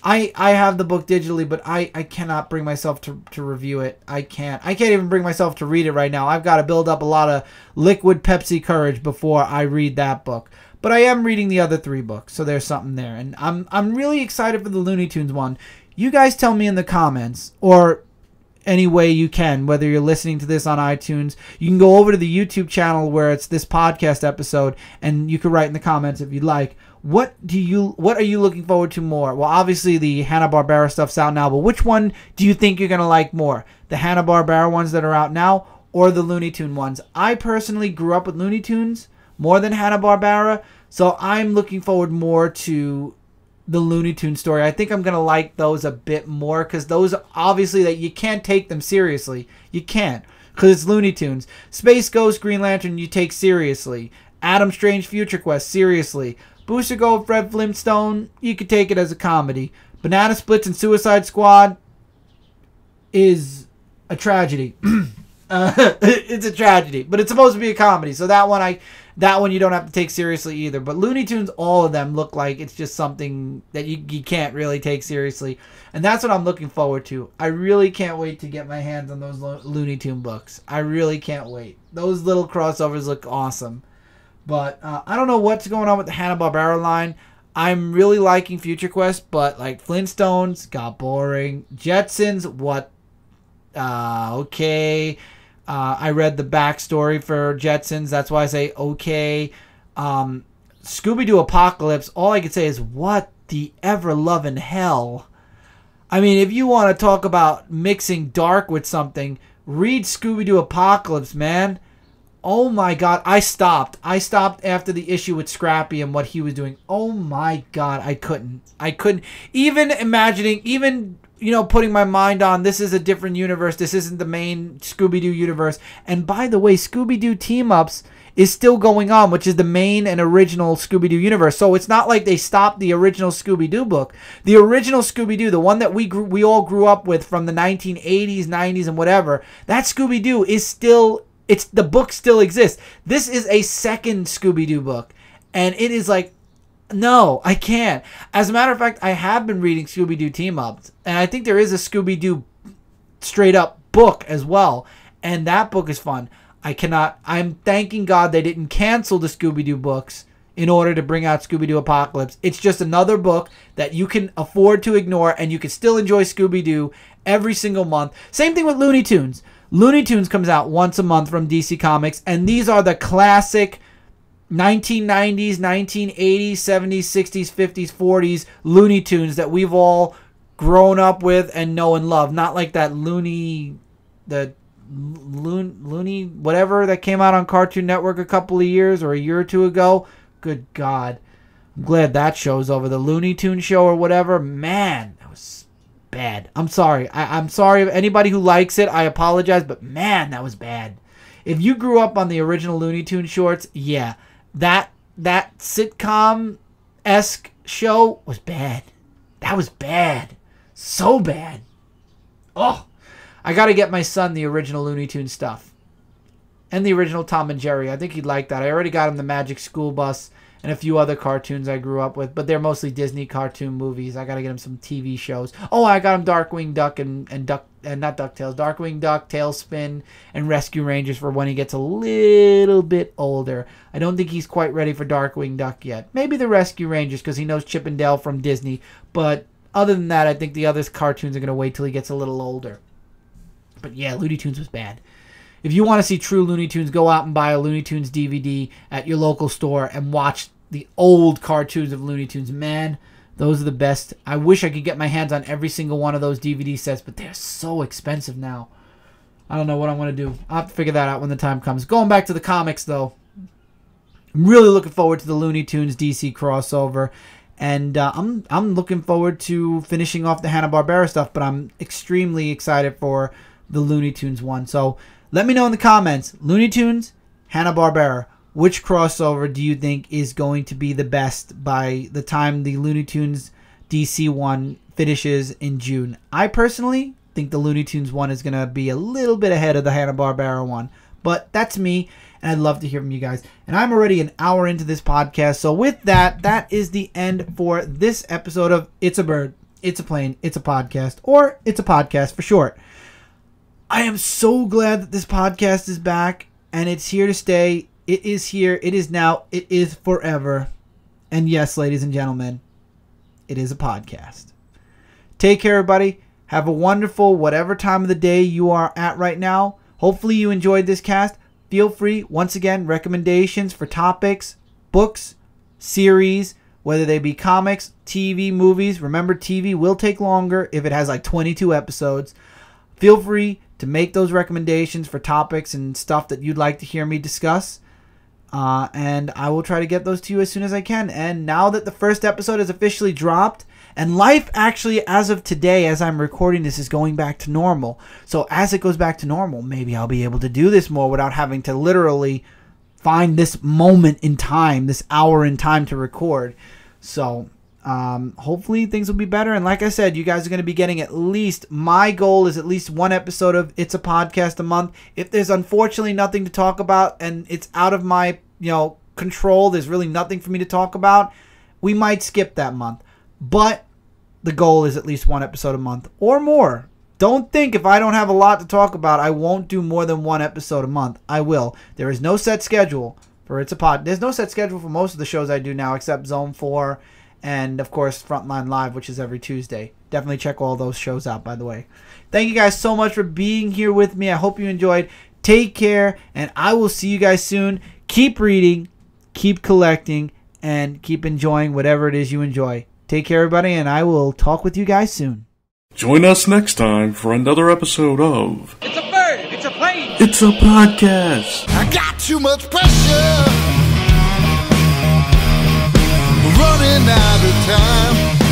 Speaker 1: I have the book digitally, but I cannot bring myself to review it. I can't even bring myself to read it right now. I've got to build up a lot of liquid Pepsi courage before I read that book. But I am reading the other 3 books, so there's something there. And I'm really excited for the Looney Tunes one. You guys tell me in the comments, or any way you can, whether you're listening to this on iTunes. You can go over to the YouTube channel where it's this podcast episode, and you can write in the comments if you'd like. What are you looking forward to more? Well, obviously the Hanna-Barbera stuff's out now, but which one do you think you're going to like more? The Hanna-Barbera ones that are out now or the Looney Tune ones? I personally grew up with Looney Tunes more than Hanna-Barbera, so I'm looking forward more to the Looney Tunes story. I think I'm going to like those a bit more because those, obviously, that you can't take them seriously. You can't because it's Looney Tunes. Space Ghost, Green Lantern, you take seriously. Adam Strange, Future Quest, seriously. Booster Gold, Fred Flintstone, you could take it as a comedy. Banana Splits and Suicide Squad is a tragedy. It's a tragedy, but it's supposed to be a comedy. So that one you don't have to take seriously either. But Looney Tunes, all of them look like it's just something that you can't really take seriously. And that's what I'm looking forward to. I really can't wait to get my hands on those Looney Tune books. I really can't wait. Those little crossovers look awesome. But I don't know what's going on with the Hanna-Barbera line. I'm really liking Future Quest, but like Flintstones got boring. Jetsons, what? Okay. I read the backstory for Jetsons. That's why I say okay. Scooby-Doo Apocalypse, all I can say is what the ever-loving hell. I mean, if you want to talk about mixing dark with something, read Scooby-Doo Apocalypse, man. Oh my God, I stopped after the issue with Scrappy and what he was doing. Oh my God, I couldn't even imagining, putting my mind on, this is a different universe, this isn't the main Scooby-Doo universe. And by the way, Scooby-Doo Team-Ups is still going on, which is the main and original Scooby-Doo universe. So it's not like they stopped the original Scooby-Doo book. The original Scooby-Doo, the one that we all grew up with from the 1980s, 90s, and whatever, that Scooby-Doo is still, the book still exists. This is a second Scooby-Doo book. And it is like, no, I can't. As a matter of fact, I have been reading Scooby-Doo Team-Ups. And I think there is a Scooby-Doo straight-up book as well. And that book is fun. I'm thanking God they didn't cancel the Scooby-Doo books in order to bring out Scooby-Doo Apocalypse. It's just another book that you can afford to ignore, and you can still enjoy Scooby-Doo every single month. Same thing with Looney Tunes. Looney Tunes comes out once a month from DC Comics, and these are the classic 1990s, 1980s, 70s, 60s, 50s, 40s Looney Tunes that we've all grown up with and know and love. Not like that Looney whatever that came out on Cartoon Network a couple of years or a year or two ago. Good God. I'm glad that show's over. The Looney Tunes show or whatever. Man, that was bad. I'm sorry. I'm sorry if anybody who likes it. I apologize, but man, that was bad. If you grew up on the original Looney Tunes shorts, yeah, that sitcom-esque show was bad. That was bad. So bad. Oh, I got to get my son the original Looney Tunes stuff. And the original Tom and Jerry. I think he'd like that. I already got him the Magic School Bus and a few other cartoons I grew up with. But they're mostly Disney cartoon movies. I got to get him some TV shows. Oh, I got him Darkwing Duck and not DuckTales. Darkwing Duck, Tailspin, and Rescue Rangers for when he gets a little bit older. I don't think he's quite ready for Darkwing Duck yet. Maybe the Rescue Rangers because he knows Chip and Dale from Disney. But other than that, I think the other cartoons are going to wait till he gets a little older. But yeah, Looney Tunes was bad. If you want to see true Looney Tunes, go out and buy a Looney Tunes DVD at your local store and watch the old cartoons of Looney Tunes. Man, those are the best. I wish I could get my hands on every single one of those DVD sets, but they're so expensive now. I don't know what I'm going to do. I'll have to figure that out when the time comes. Going back to the comics, though. I'm really looking forward to the Looney Tunes DC crossover. And I'm looking forward to finishing off the Hanna Barbarra stuff, but I'm extremely excited for the Looney Tunes one. So let me know in the comments, Looney Tunes, Hanna Barbarra, which crossover do you think is going to be the best by the time the Looney Tunes DC one finishes in June? I personally think the Looney Tunes one is going to be a little bit ahead of the Hanna Barbarra one, but that's me, and I'd love to hear from you guys. And I'm already an hour into this podcast, so with that, that is the end for this episode of It's a Bird, It's a Plane, It's a Podcast, or It's a Podcast for short. I am so glad that this podcast is back, and it's here to stay. It is here. It is now. It is forever. And yes, ladies and gentlemen, it is a podcast. Take care, everybody. Have a wonderful whatever time of the day you are at right now. Hopefully you enjoyed this cast. Feel free, once again, recommendations for topics, books, series, whether they be comics, TV, movies. Remember, TV will take longer if it has like 22 episodes. Feel free to make those recommendations for topics and stuff that you'd like to hear me discuss. And I will try to get those to you as soon as I can. And now that the first episode has officially dropped, and life actually, as of today, as I'm recording this, is going back to normal. So as it goes back to normal, maybe I'll be able to do this more without having to literally find this moment in time, this hour in time to record. So hopefully things will be better. And like I said, you guys are going to be getting at least, my goal is at least one episode of It's a Podcast a month. If there's unfortunately nothing to talk about and it's out of my control, there's really nothing for me to talk about, we might skip that month. But the goal is at least one episode a month or more. Don't think if I don't have a lot to talk about, I won't do more than one episode a month. I will. There is no set schedule for It's a Pod. There's no set schedule for most of the shows I do now except Zone 4 and, of course, Frontline Live, which is every Tuesday. Definitely check all those shows out, by the way. Thank you guys so much for being here with me. I hope you enjoyed. Take care, and I will see you guys soon. Keep reading, keep collecting, and keep enjoying whatever it is you enjoy. Take care, everybody, and I will talk with you guys soon.
Speaker 4: Join us next time for another episode of
Speaker 3: It's a bird! It's a
Speaker 4: It's a podcast.
Speaker 5: I got too much pressure, running out of time.